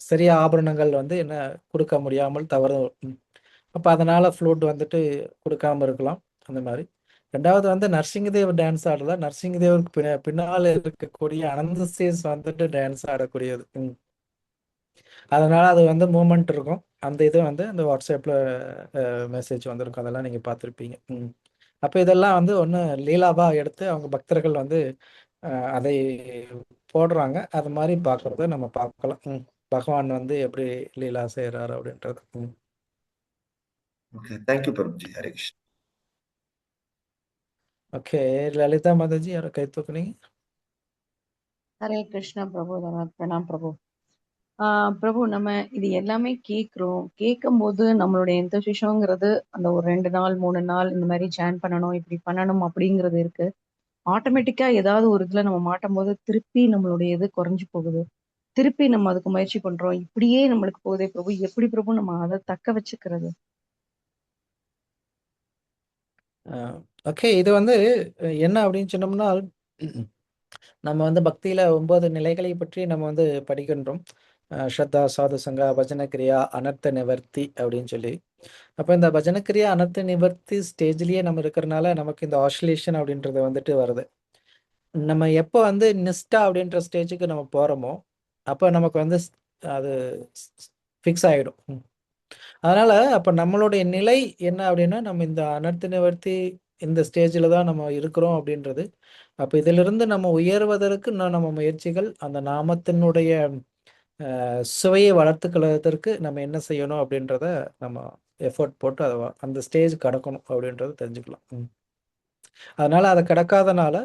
சரியா ஆபரணங்கள் வந்து என்ன கொடுக்க முடியாமல் தவறு. அப்போ அதனால் ஃப்ளூட் வந்துட்டு கொடுக்காம இருக்கலாம் அந்த மாதிரி. ரெண்டாவது வந்து நரசிங்கதேவ் டான்ஸ் ஆடல, நரசிங்கதேவருக்கு பின்னால் இருக்கக்கூடிய அனந்த சேஸ் வந்துட்டு டான்ஸ் ஆடக்கூடியது. அதனால் அது வந்து மூமெண்ட் இருக்கும். அந்த இது வந்து அந்த வாட்ஸ்அப்பில் மெசேஜ் வந்திருக்கும், அதெல்லாம் நீங்கள் பார்த்துருப்பீங்க. அப்போ இதெல்லாம் வந்து ஒன்று லீலாவாக எடுத்து அவங்க பக்தர்கள் வந்து அதை போடுறாங்க. அது மாதிரி பார்க்குறத நம்ம பார்க்கலாம். பகவான் வந்து எப்படி லீலா செய்கிறாரு அப்படின்றது. Okay, thank you Prabhuji. Hare Krishna. Okay, Lalitha Mataji யாரை கை தூக்குனீங்க? ஹரே கிருஷ்ணா பிரபு. பிரணாம் பிரபு. பிரபு, நம்ம இது எல்லாமே கேட்கும் போது நம்மளுடைய எந்தசிஷங்கிறது அந்த ஒரு 2 நாள் 3 நாள் இந்த மாதிரி ஜாயின் பண்ணணும், இப்படி பண்ணணும் அப்படிங்கிறது இருக்கு. ஆட்டோமேட்டிக்கா ஏதாவது ஒரு இதுல நம்ம மாட்டும் போது திருப்பி நம்மளுடைய இது குறைஞ்சு போகுது. திருப்பி நம்ம அதுக்கு முயற்சி பண்றோம், இப்படியே நம்மளுக்கு போகுதே பிரபு. எப்படி பிரபு நம்ம அதை தக்க வச்சுக்கிறது? ஓகே, இது வந்து என்ன அப்படின்னு சொன்னோம்னா நம்ம வந்து பக்தியில் 9 நிலைகளை பற்றி நம்ம வந்து படிக்கின்றோம். ஸ்ரத்தா, சாது சங்கா, பஜனக்கிரியா, அனர்த்த நிவர்த்தி அப்படின்னு சொல்லி. அப்போ இந்த பஜனக்கிரியா அனர்த்த நிவர்த்தி ஸ்டேஜ்லேயே நம்ம இருக்கிறனால நமக்கு இந்த ஆசிலேஷன் அப்படின்றது வந்துட்டு வருது. நம்ம எப்போ வந்து நிஷ்டா அப்படின்ற ஸ்டேஜுக்கு நம்ம போகிறோமோ அப்போ நமக்கு வந்து அது ஃபிக்ஸ் ஆகிடும். அதனால் அப்போ நம்மளுடைய நிலை என்ன அப்படின்னா நம்ம இந்த அனர்த்த நிவர்த்தி இந்த ஸ்டேஜில் தான் நம்ம இருக்கிறோம் அப்படின்றது. அப்போ இதிலிருந்து நம்ம உயர்வதற்கு நம்ம முயற்சிகள் அந்த நாமத்தினுடைய சுவையை வளர்த்துக்கொள்வதற்கு நம்ம என்ன செய்யணும் அப்படின்றத நம்ம எஃபர்ட் போட்டு அதை அந்த ஸ்டேஜ் கடக்கணும் அப்படின்றத தெரிஞ்சுக்கலாம். அதனால் அதை கடக்காதனால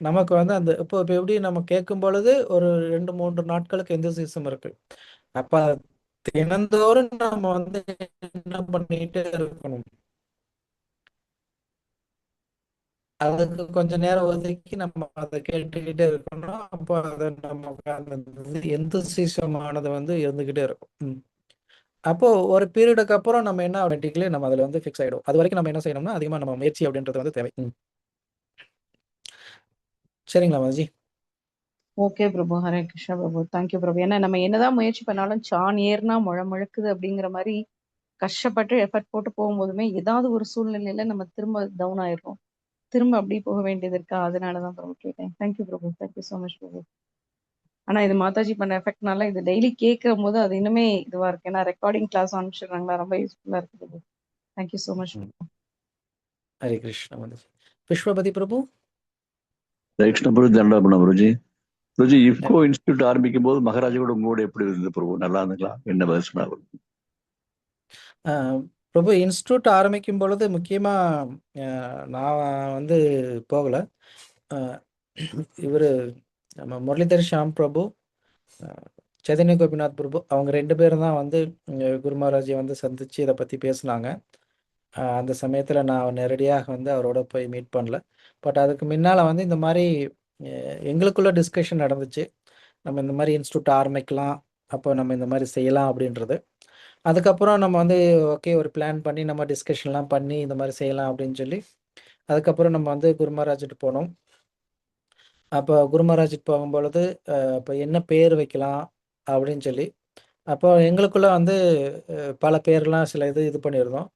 நமக்கு வந்து அந்த இப்போ எப்படி நம்ம கேட்கும் பொழுது ஒரு 2-3 நாட்களுக்கு எந்த சீசம் இருக்கு. அப்போ தினந்தோறும் நம்ம வந்து என்ன பண்ணிக்கிட்டே இருக்கணும், அதுக்கு கொஞ்ச நேரம் ஒதுக்கி நம்ம அதை கேட்டுக்கிட்டே இருக்கணும். அப்போ அதை நமக்கு அந்த எந்தூசிசமானது வந்து இருந்துக்கிட்டே இருக்கும். அப்போ ஒரு பீரியடுக்கு அப்புறம் நம்ம என்ன ஆட்டோமேட்டிக்கலி நம்ம அதில் வந்து ஃபிக்ஸ் ஆகிடும். அது வரைக்கும் நம்ம என்ன செய்யணும்னா அதிகமாக நம்ம முயற்சி அப்படின்றது வந்து தேவை. சரிங்களா மாஜி? ஓகே பிரபு. ஹரே கிருஷ்ணா பிரபு. தேங்க்யூ பிரபு. ஏன்னா நம்ம என்னதான் முயற்சி பண்ணாலும் சான் ஏறினா முழக்குது அப்படிங்கிற மாதிரி கஷ்டப்பட்டு எஃபர்ட் போட்டு போகும்போதுமே ஏதாவது ஒரு சூழ்நிலையில நம்ம திரும்ப டவுன் ஆயிடுறோம். திரும்ப அப்படி போக வேண்டியது இருக்கா? அதனாலதான் பிரபு கேட்டேன். தேங்க்யூ பிரபு. தேங்க்யூ ஸோ மச் பிரபு. ஆனா இது மாதாஜி பண்ண எஃபெக்ட்னால இது டெய்லி கேட்கும் போது அது இன்னுமே இதுவா இருக்கு. ஏன்னா ரெக்கார்டிங் கிளாஸ் அனுப்பிச்சிடுறாங்களா, ரொம்ப யூஸ்ஃபுல்லா இருக்கு Prabhu. Thank you so much. Hare Krishna Mataji. Vishwapati Prabhu. Hare Krishna Prabhu. Danda Prabhuji. Prabhuji, இஃப்கோ இன்ஸ்டியூட் ஆரம்பிக்கும் போது மகாராஜாவோட உங்களோட எப்படி இருந்தது பிரபு? நல்லா இருந்துங்களா? என்ன பதில் பிரபு, இன்ஸ்டியூட் ஆரம்பிக்கும் பொழுது முக்கியமாக நான் வந்து போகலை. இவர் நம்ம முரளிதர் ஷாம் பிரபு, சைதன்ய கோபிநாத் பிரபு, அவங்க 2 பேரும் தான் வந்து குரு மகாராஜை வந்து சந்தித்து இதை பற்றி பேசினாங்க. அந்த சமயத்தில் நான் நேரடியாக வந்து அவரோட போய் மீட் பண்ணல. பட் அதுக்கு முன்னால் வந்து இந்த மாதிரி எங்களுக்குள்ள டிஸ்கஷன் நடந்துச்சு. நம்ம இந்த மாதிரி இன்ஸ்டியூட் ஆரம்பிக்கலாம், அப்போ நம்ம இந்த மாதிரி செய்யலாம் அப்படின்றது. அதுக்கப்புறம் நம்ம வந்து ஓகே ஒரு பிளான் பண்ணி நம்ம டிஸ்கஷன்லாம் பண்ணி இந்த மாதிரி செய்யலாம் அப்படின்னு சொல்லி அதுக்கப்புறம் நம்ம வந்து குரு மகாராஜ்கிட்ட போனோம். அப்போ குரு மகாராஜுக்கு போகும்பொழுது அப்போ என்ன பேர் வைக்கலாம் அப்படின்னு சொல்லி அப்போ எங்களுக்குள்ள வந்து பல பேர்லாம் சில இது பண்ணியிருந்தோம்.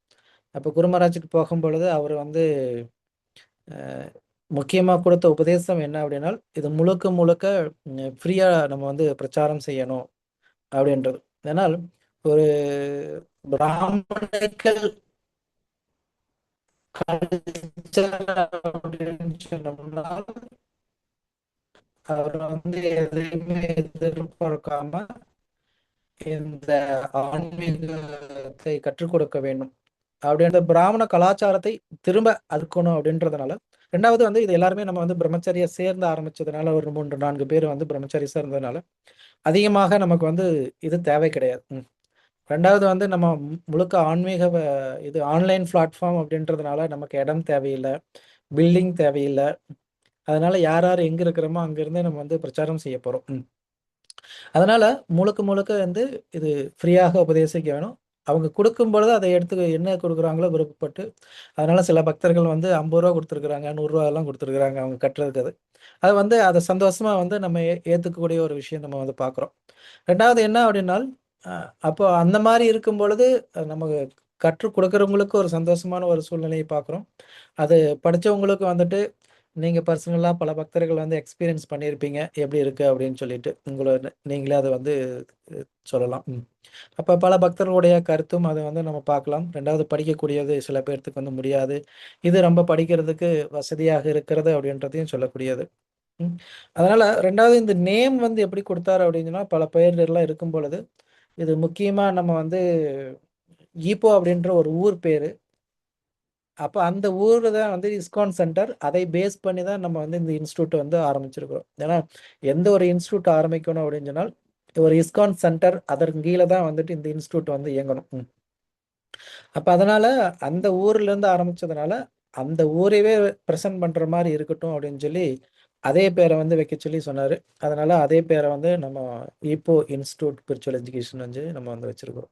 அப்போ குரு மகாராஜுக்கு போகும்பொழுது அவர் வந்து முக்கியமாக கொடுத்த உபதேசம் என்ன அப்படின்னா இது முழுக்க முழுக்க ஃப்ரீயாக நம்ம வந்து பிரச்சாரம் செய்யணும் அப்படின்றது. அதனால் ஒரு பிராமணிக்கல் கல்ச்சர் அப்படின்னு சொன்னோம்னா அவர் வந்து எதையுமே எதிர்பார்க்காம இந்த ஆன்மீகத்தை கற்றுக் கொடுக்க வேண்டும் அப்படின்ற பிராமண கலாச்சாரத்தை திரும்ப அறுக்கணும் அப்படின்றதுனால ரெண்டாவது வந்து இது எல்லாருமே நம்ம வந்து பிரம்மச்சரிய சேர்ந்து ஆரம்பிச்சதுனால ஒரு 3-4 பேர் வந்து பிரம்மச்சரிய சேர்ந்ததுனால அதிகமாக நமக்கு வந்து இது தேவை கிடையாது. ரெண்டாவது வந்து நம்ம முழுக்க ஆன்மீக இது ஆன்லைன் பிளாட்ஃபார்ம் அப்படின்றதுனால நமக்கு இடம் தேவையில்லை, பில்டிங் தேவையில்லை. அதனால யார் யார் எங்கே இருக்கிறோமோ அங்கேருந்தே நம்ம வந்து பிரச்சாரம் செய்ய போகிறோம். அதனால முழுக்க முழுக்க வந்து இது ஃப்ரீயாக உபதேசிக்க வேணும். அவங்க கொடுக்கும் பொழுது அதை எடுத்து என்ன கொடுக்குறாங்களோ விருப்பப்பட்டு அதனால சில பக்தர்கள் வந்து 50 ரூபா கொடுத்துருக்குறாங்க, 100 ரூபா எல்லாம் கொடுத்துருக்குறாங்க அவங்க கட்டுறதுக்கு. அது வந்து அதை சந்தோஷமா வந்து நம்ம ஏற்றுக்கக்கூடிய ஒரு விஷயம் நம்ம வந்து பார்க்குறோம். ரெண்டாவது என்ன அப்படின்னால் அப்போ அந்த மாதிரி இருக்கும் பொழுது நமக்கு கற்றுக் கொடுக்குறவங்களுக்கு ஒரு சந்தோஷமான ஒரு சூழ்நிலையை பார்க்குறோம். அது படித்தவங்களுக்கு வந்துட்டு நீங்கள் பர்சனலாக பல பக்தர்கள் வந்து எக்ஸ்பீரியன்ஸ் பண்ணியிருப்பீங்க எப்படி இருக்குது அப்படின்னு சொல்லிட்டு உங்களோட நீங்களே அதை வந்து சொல்லலாம். அப்போ பல பக்தர்களுடைய கருத்தும் அதை வந்து நம்ம பார்க்கலாம். ரெண்டாவது படிக்கக்கூடியது சில பேர்த்துக்கு வந்து முடியாது, இது ரொம்ப படிக்கிறதுக்கு வசதியாக இருக்கிறது அப்படின்றதையும் சொல்லக்கூடியது. அதனால் ரெண்டாவது இந்த நேம் வந்து எப்படி கொடுத்தாரு அப்படின்னா பல பெயர்லாம் இருக்கும் பொழுது இது முக்கியமாக நம்ம வந்து ஈப்போ அப்படின்ற ஒரு ஊர் பேர். அப்போ அந்த ஊர் தான் வந்து இஸ்கான் சென்டர். அதை பேஸ் பண்ணி தான் நம்ம வந்து இந்த இன்ஸ்டியூட் வந்து ஆரம்பிச்சிருக்கிறோம். ஏன்னா எந்த ஒரு இன்ஸ்டியூட் ஆரம்பிக்கணும் அப்படின்னு சொன்னால் ஒரு இஸ்கான் சென்டர் அதற்கு கீழே தான் வந்துட்டு இந்த இன்ஸ்டியூட் வந்து இயங்கணும். அப்போ அதனால அந்த ஊர்லேருந்து ஆரம்பிச்சதுனால அந்த ஊரையே ப்ரெசென்ட் பண்ணுற மாதிரி இருக்கட்டும் அப்படின்னு சொல்லி அதே பேரை வந்து வைக்க சொல்லி சொன்னார். அதனால அதே பேரை வந்து நம்ம ஈப்போ இன்ஸ்டியூட் ஸ்பிரிச்சுவல் எஜுகேஷன் வந்து நம்ம வந்து வச்சிருக்கோம்.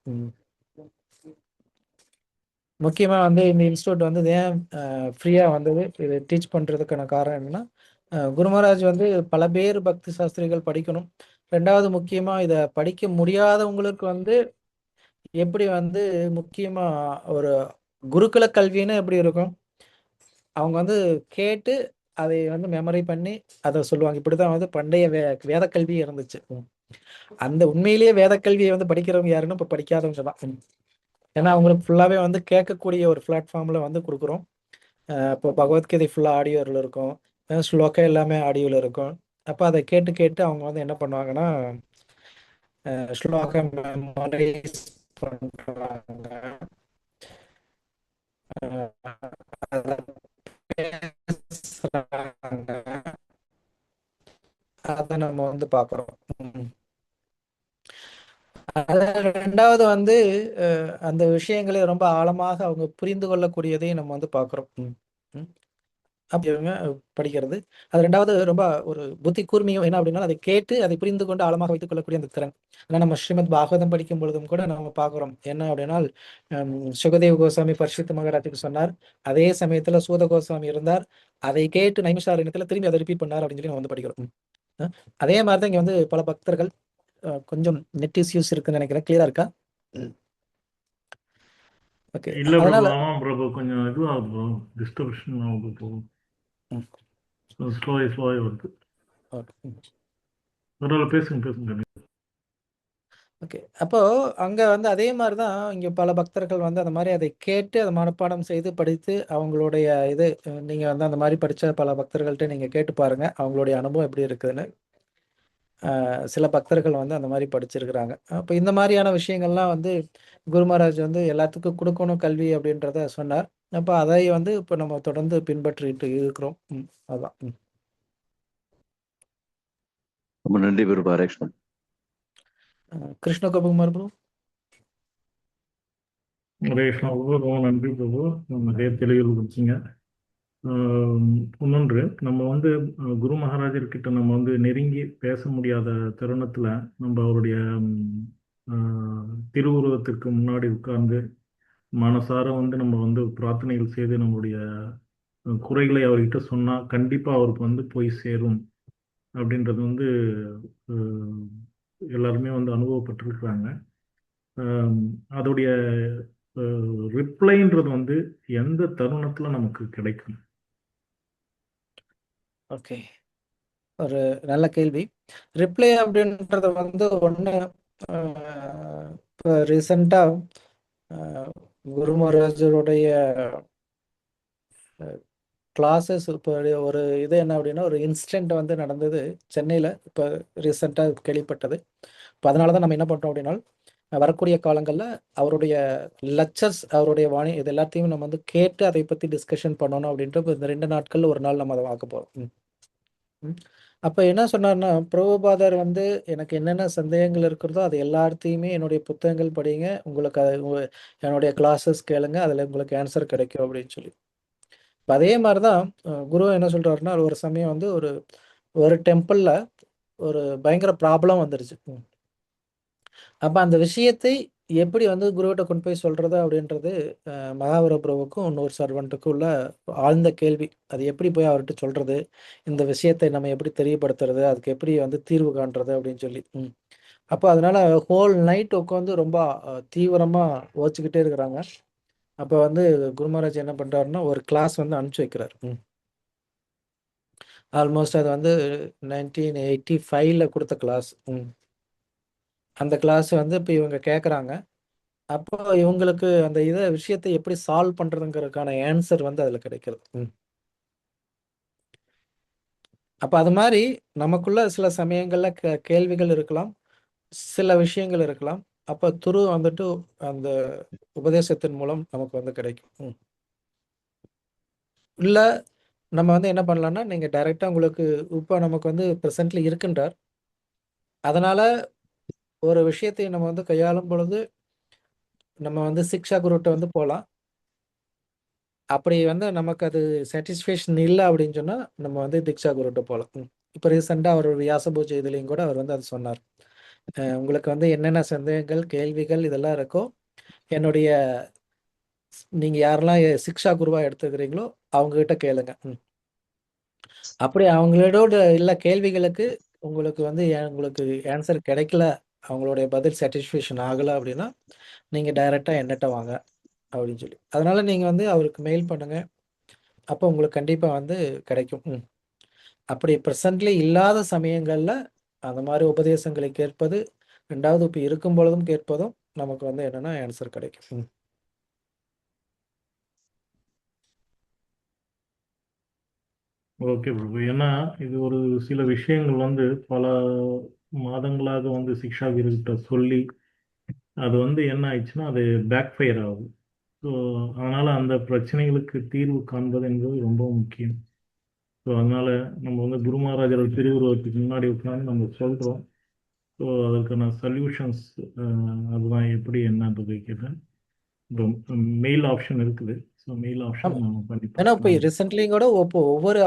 முக்கியமாக வந்து இந்த இன்ஸ்டியூட் வந்து ஏன் ஃப்ரீயாக வந்தது இது டீச் பண்ணுறதுக்கான காரணம் என்னென்னா குரு மகாராஜ் வந்து பல பேர் பக்தி சாஸ்திரிகள் படிக்கணும். ரெண்டாவது முக்கியமாக இதை படிக்க முடியாதவங்களுக்கு வந்து எப்படி வந்து முக்கியமாக ஒரு குருகுல கல்வின்னு எப்படி இருக்கும், அவங்க வந்து கேட்டு அதை வந்து மெமரி பண்ணி அதை சொல்லுவாங்க. இப்படி தான் வந்து பண்டைய வேத கல்வி இருந்துச்சு. அந்த உண்மையிலேயே வேத கல்வியை வந்து படிக்கிறவங்க யாருன்னு இப்போ படிக்காதவங்க தான். ஏன்னா அவங்களுக்கு ஃபுல்லாகவே வந்து கேட்கக்கூடிய ஒரு பிளாட்ஃபார்மில் வந்து கொடுக்குறோம். இப்போ பகவத்கீதை ஃபுல்லாக ஆடியோவில் இருக்கும், ஸ்லோகம் எல்லாமே ஆடியோவில் இருக்கும். அப்போ அதை கேட்டு கேட்டு அவங்க வந்து என்ன பண்ணுவாங்கன்னா ஸ்லோகம் மெமரைஸ் பண்ணுறாங்க. அதை பேசுறாங்க. அதை நம்ம வந்து பார்க்குறோம். ரெண்டாவது வந்து அந்த விஷயங்களை ரொம்ப ஆழமாக அவங்க புரிந்து கொள்ளக்கூடியதையும் நம்ம வந்து பார்க்குறோம். அப்படி அவங்க படிக்கிறது அது ரெண்டாவது ரொம்ப ஒரு புத்தி கூர்மையும் என்ன அப்படின்னா அதை கேட்டு அதை புரிந்து கொண்டு ஆழமாக வைத்துக் கொள்ளக்கூடிய அந்த திறன். ஆனால் நம்ம ஸ்ரீமத் பாகவதம் படிக்கும் பொழுதும் கூட நம்ம பார்க்குறோம் என்ன அப்படின்னா சுகதேவ கோஸ்வாமி பரிசுத்த மகாராஜுக்கு சொன்னார், அதே சமயத்துல சூத கோஸ்வாமி இருந்தார், அதை கேட்டு நைமிஷாரண்யத்துல திரும்பி அதை ரிப்பீட் பண்ணார் அப்படின்னு சொல்லி நம்ம வந்து படிக்கிறோம். அதே மாதிரி தான் இங்க வந்து பல பக்தர்கள் கொஞ்சம் நெட் இஷ்யூஸ் இருக்குன்னு நினைக்கிறேன். கிளியரா இருக்கா? ஓகே, இல்ல பிரபு, அதனால ஆமா பிரபு, கொஞ்சம் இதுவாகுது ப்ரோ, டிஸ்டர்பன்ஸ் ஆகுது ப்ரோ, ஸ்லோவாகி வருது. பரவாயில்ல, பேசுங்க. ஓகே, அப்போ அங்க வந்து அதே மாதிரி தான் இங்க பல பக்தர்கள் வந்து அந்த மாதிரி அதை கேட்டு அதை மனப்பாடம் செய்து படித்து அவங்களுடைய இது நீங்க வந்து அந்த மாதிரி படிச்ச பல பக்தர்கள்ட்ட நீங்க கேட்டு பாருங்க அவங்களுடைய அனுபவம் எப்படி இருக்குதுன்னு. சில பக்தர்கள் வந்து அந்த மாதிரி படிச்சிருக்கிறாங்க. அப்போ இந்த மாதிரியான விஷயங்கள்லாம் வந்து குரு மகாராஜ் வந்து எல்லாத்துக்கும் கொடுக்கணும் கல்வி அப்படின்றத சொன்னார். அப்போ அதை வந்து இப்போ நம்ம தொடர்ந்து பின்பற்றிட்டு இருக்கிறோம். அதான். ரொம்ப நன்றி பிரபு. ஹரேகிருஷ்ணன். கிருஷ்ண கோபகுமார் ப்ரோ. ஹரேகிருஷ்ணா பிரபு, ரொம்ப நன்றி பிரபு, நிறைய தெளிவுகள் கொடுத்தீங்க. இன்னொன்று, நம்ம வந்து குரு மகாராஜர்கிட்ட நம்ம வந்து நெருங்கி பேச முடியாத தருணத்தில் நம்ம அவருடைய திருவுருவத்திற்கு முன்னாடி உட்கார்ந்து மனசார வந்து நம்ம வந்து பிரார்த்தனைகள் செய்து நம்முடைய குறைகளை அவர்கிட்ட சொன்னா கண்டிப்பா அவருக்கு வந்து போய் சேரும் அப்படின்றது வந்து அஹ், எல்லாருமே வந்து அனுபவப்பட்டிருக்கிறாங்க. ஆம், அதோடைய ரிப்ளைன்றது வந்து எந்த தருணத்துல நமக்கு கிடைக்கும்? ஓகே, ஒரு நல்ல கேள்வி. ரிப்ளை அப்படின்றத வந்து ஒன்று, இப்போ ரீசண்டாக குரு மகாராஜருடைய கிளாஸஸ், இப்போ ஒரு இது என்ன அப்படின்னா, ஒரு இன்சிடென்ட் வந்து நடந்தது சென்னையில் இப்போ ரீசெண்டாக கேள்விப்பட்டது. இப்போ அதனால தான் நம்ம என்ன பண்ணுறோம் அப்படின்னா, வரக்கூடிய காலங்களில் அவருடைய லெக்சர்ஸ், அவருடைய வாணி இது எல்லாத்தையும் நம்ம வந்து கேட்டு அதை பற்றி டிஸ்கஷன் பண்ணணும் அப்படின்ட்டு இப்போ இந்த 2 நாட்கள் ஒரு நாள் நம்ம அதை பார்க்க போகிறோம். அப்போ என்ன சொன்னார்னா, பிரபுபாதர் வந்து எனக்கு என்னென்ன சந்தேகங்கள் இருக்கிறதோ அது எல்லாத்தையுமே என்னுடைய புத்தகங்கள் படிங்க, உங்களுக்கு என்னுடைய கிளாஸஸ் கேளுங்க, அதில் உங்களுக்கு ஆன்சர் கிடைக்கும் அப்படின்னு சொல்லி. இப்போ அதே மாதிரி தான் குரு என்ன சொல்கிறாருன்னா, ஒரு சமயம் வந்து ஒரு டெம்பிளில் ஒரு பயங்கர ப்ராப்ளம் வந்துருச்சு. அப்போ அந்த விஷயத்தை எப்படி வந்து குருவிட்ட கொண்டு போய் சொல்கிறது அப்படின்றது மகாவீர பிரபுக்கும் இன்னொரு சர்வெண்ட்டுக்கும் உள்ள ஆழ்ந்த கேள்வி. அது எப்படி போய் அவர்கிட்ட சொல்கிறது, இந்த விஷயத்தை நம்ம எப்படி தெரியப்படுத்துறது, அதுக்கு எப்படி வந்து தீர்வு காண்றது அப்படின்னு சொல்லி. அப்போ அதனால் ஹோல் நைட் உட்காந்து ரொம்ப தீவிரமாக யோசிச்சுக்கிட்டே இருக்கிறாங்க. அப்போ வந்து குரு மகாராஜ் என்ன பண்ணுறாருன்னா, ஒரு கிளாஸ் வந்து அனுப்பிச்சி வைக்கிறார். ஆல்மோஸ்ட் அது வந்து 1985 கொடுத்த கிளாஸ். அந்த கிளாஸ் வந்து இப்போ இவங்க கேட்குறாங்க. அப்போ இவங்களுக்கு அந்த விஷயத்தை எப்படி சால்வ் பண்ணுறதுங்கிறதுக்கான ஆன்சர் வந்து அதில் கிடைக்கிறது. அப்போ அது மாதிரி நமக்குள்ள சில சமயங்களில் கேள்விகள் இருக்கலாம், சில விஷயங்கள் இருக்கலாம். அப்போ துரு வந்துட்டு அந்த உபதேசத்தின் மூலம் நமக்கு வந்து கிடைக்கும். இல்லை நம்ம வந்து என்ன பண்ணலாம்னா, நீங்கள் டைரெக்டாக உங்களுக்கு இப்போ நமக்கு வந்து ப்ரெசென்ட்லி இருக்கின்றார். அதனால் ஒரு விஷயத்தை நம்ம வந்து கையாளும் பொழுது நம்ம வந்து சிக்ஷா குருட்ட வந்து போகலாம். அப்படி வந்து நமக்கு அது சாட்டிஸ்ஃபேக்ஷன் இல்லை அப்படின்னு சொன்னால் நம்ம வந்து தீக்ஷா குருட்ட போகலாம். இப்போ ரீசெண்டாக அவர் வியாச பூஜை இதுலேயும் கூட அவர் வந்து அது சொன்னார். உங்களுக்கு வந்து என்னென்ன சந்தேகங்கள், கேள்விகள் இதெல்லாம் இருக்கோ, என்னுடைய நீங்கள் யாரெல்லாம் சிக்ஷா குருவாக எடுத்துக்கிறீங்களோ அவங்ககிட்ட கேளுங்க. அப்படி அவங்களோட இல்லை கேள்விகளுக்கு உங்களுக்கு வந்து உங்களுக்கு ஆன்சர் கிடைக்கல, அவங்களுடைய பதில் சாட்டிஸ்ஃபேக்ஷன் ஆகலை அப்படின்னா நீங்கள் டைரெக்டாக என்னட்ட வாங்க அப்படின்னு சொல்லி. அதனால் நீங்கள் வந்து அவருக்கு மெயில் பண்ணுங்கள். அப்போ உங்களுக்கு கண்டிப்பாக வந்து கிடைக்கும். அப்படி ப்ரெசன்ட்லி இல்லாத சமயங்களில் அந்த மாதிரி உபதேசங்களை கேட்பது, 2வது இப்போ இருக்கும் பொழுதும் கேட்பதும் நமக்கு வந்து என்னென்னா ஆன்சர் கிடைக்கும். ஓகே பிரபு. ஏன்னா இது ஒரு சில விஷயங்கள் வந்து பல மாதங்களாக வந்து சிக்ஷா கிட்ட சொல்லி அது வந்து என்ன ஆயிடுச்சுன்னா அது பேக் ஃபயர் ஆகுது. ஸோ அதனால அந்த பிரச்சனைகளுக்கு தீர்வு காண்பது என்பது ரொம்ப முக்கியம். ஸோ அதனால நம்ம வந்து குரு மகாராஜரோட திருவுருவத்துக்கு முன்னாடி உட்காந்து நம்ம சொல்கிறோம். ஸோ அதற்கான சொல்யூஷன்ஸ் அதுதான் எப்படி என்னன்றது கேட்டேன். மெயில் ஆப்ஷன் இருக்குது. ஸோ மெயில் ஆப்ஷன் நம்ம ஏன்னா இப்போ பண்ணிப்போம். ரீசெண்ட்லியும் கூட இப்போ ஒவ்வொரு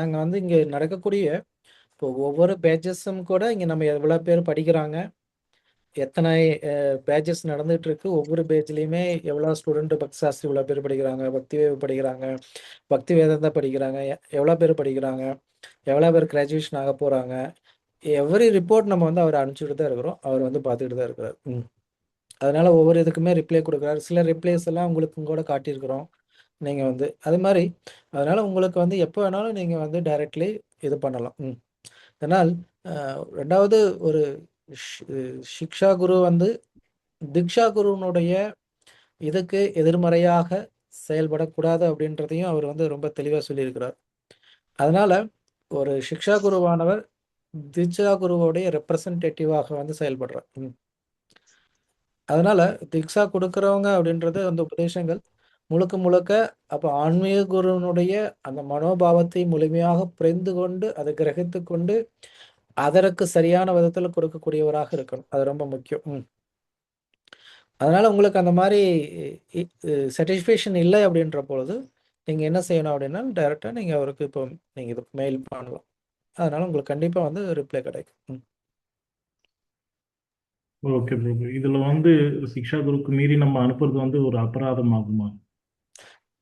நாங்கள் வந்து இங்கே நடக்கக்கூடிய இப்போ ஒவ்வொரு பேஜஸும் கூட இங்கே நம்ம எவ்வளோ பேர் படிக்கிறாங்க, எத்தனை பேஜஸ் நடந்துட்டு இருக்கு, ஒவ்வொரு பேஜ்லேயுமே எவ்வளோ ஸ்டூடெண்ட் பக்தி சாஸ்திரி இவ்வளோ பேர் படிக்கிறாங்க, பக்தி வேவ் படிக்கிறாங்க, பக்தி வேதாந்தா படிக்கிறாங்க, எவ்வளோ பேர் படிக்கிறாங்க, எவ்வளோ பேர் கிராஜுவேஷன் ஆக போகிறாங்க, எவ்ரி ரிப்போர்ட் நம்ம வந்து அவர் அனுப்பிச்சுட்டு தான் இருக்கிறோம். அவர் வந்து பார்த்துக்கிட்டு தான் இருக்கிறார். அதனால் ஒவ்வொரு இதுக்குமே ரிப்ளை கொடுக்குறாரு. சில ரிப்ளைஸ் எல்லாம் உங்களுக்கு கூட காட்டியிருக்கிறோம். நீங்கள் வந்து அது மாதிரி அதனால் உங்களுக்கு வந்து எப்போ வேணாலும் நீங்கள் வந்து டைரெக்ட்லி இது பண்ணலாம். அதனால் 2வது ஒரு சிக்ஷா குரு வந்து தீக்ஷா குருவினுடைய இதுக்கு எதிர்மறையாக செயல்படக்கூடாது அப்படின்றதையும் அவர் வந்து ரொம்ப தெளிவாக சொல்லியிருக்கிறார். அதனால் ஒரு சிக்ஷா குருவானவர் தீக்ஷா குருவோடைய ரெப்ரசன்டேட்டிவாக வந்து செயல்படுறார். அதனால் தீக்ஷா கொடுக்குறவங்க அப்படின்றது அந்த உபதேசங்கள் முழுக்க முழுக்க அப்போ ஆன்மீக குருவினுடைய அந்த மனோபாவத்தை முழுமையாக புரிந்து கொண்டு அதை கிரகித்து கொண்டு அதற்கு சரியான விதத்தில் கொடுக்கக்கூடியவராக இருக்கணும். அது ரொம்ப முக்கியம். அதனால் உங்களுக்கு அந்த மாதிரி சாட்டிஸ்ஃபேக்ஷன் இல்லை அப்படின்ற பொழுது நீங்கள் என்ன செய்யணும் அப்படின்னா டைரெக்டாக நீங்கள் அவருக்கு இப்போ நீங்கள் இது மெயில் பண்ணலாம். அதனால் உங்களுக்கு கண்டிப்பாக வந்து ரிப்ளை கிடைக்கும். ஓகே பிரபு. இதுல வந்து சிக்ஷா குருக்கு மீறி நம்ம அனுப்புறது வந்து ஒரு அபராதம் ஆகுமா?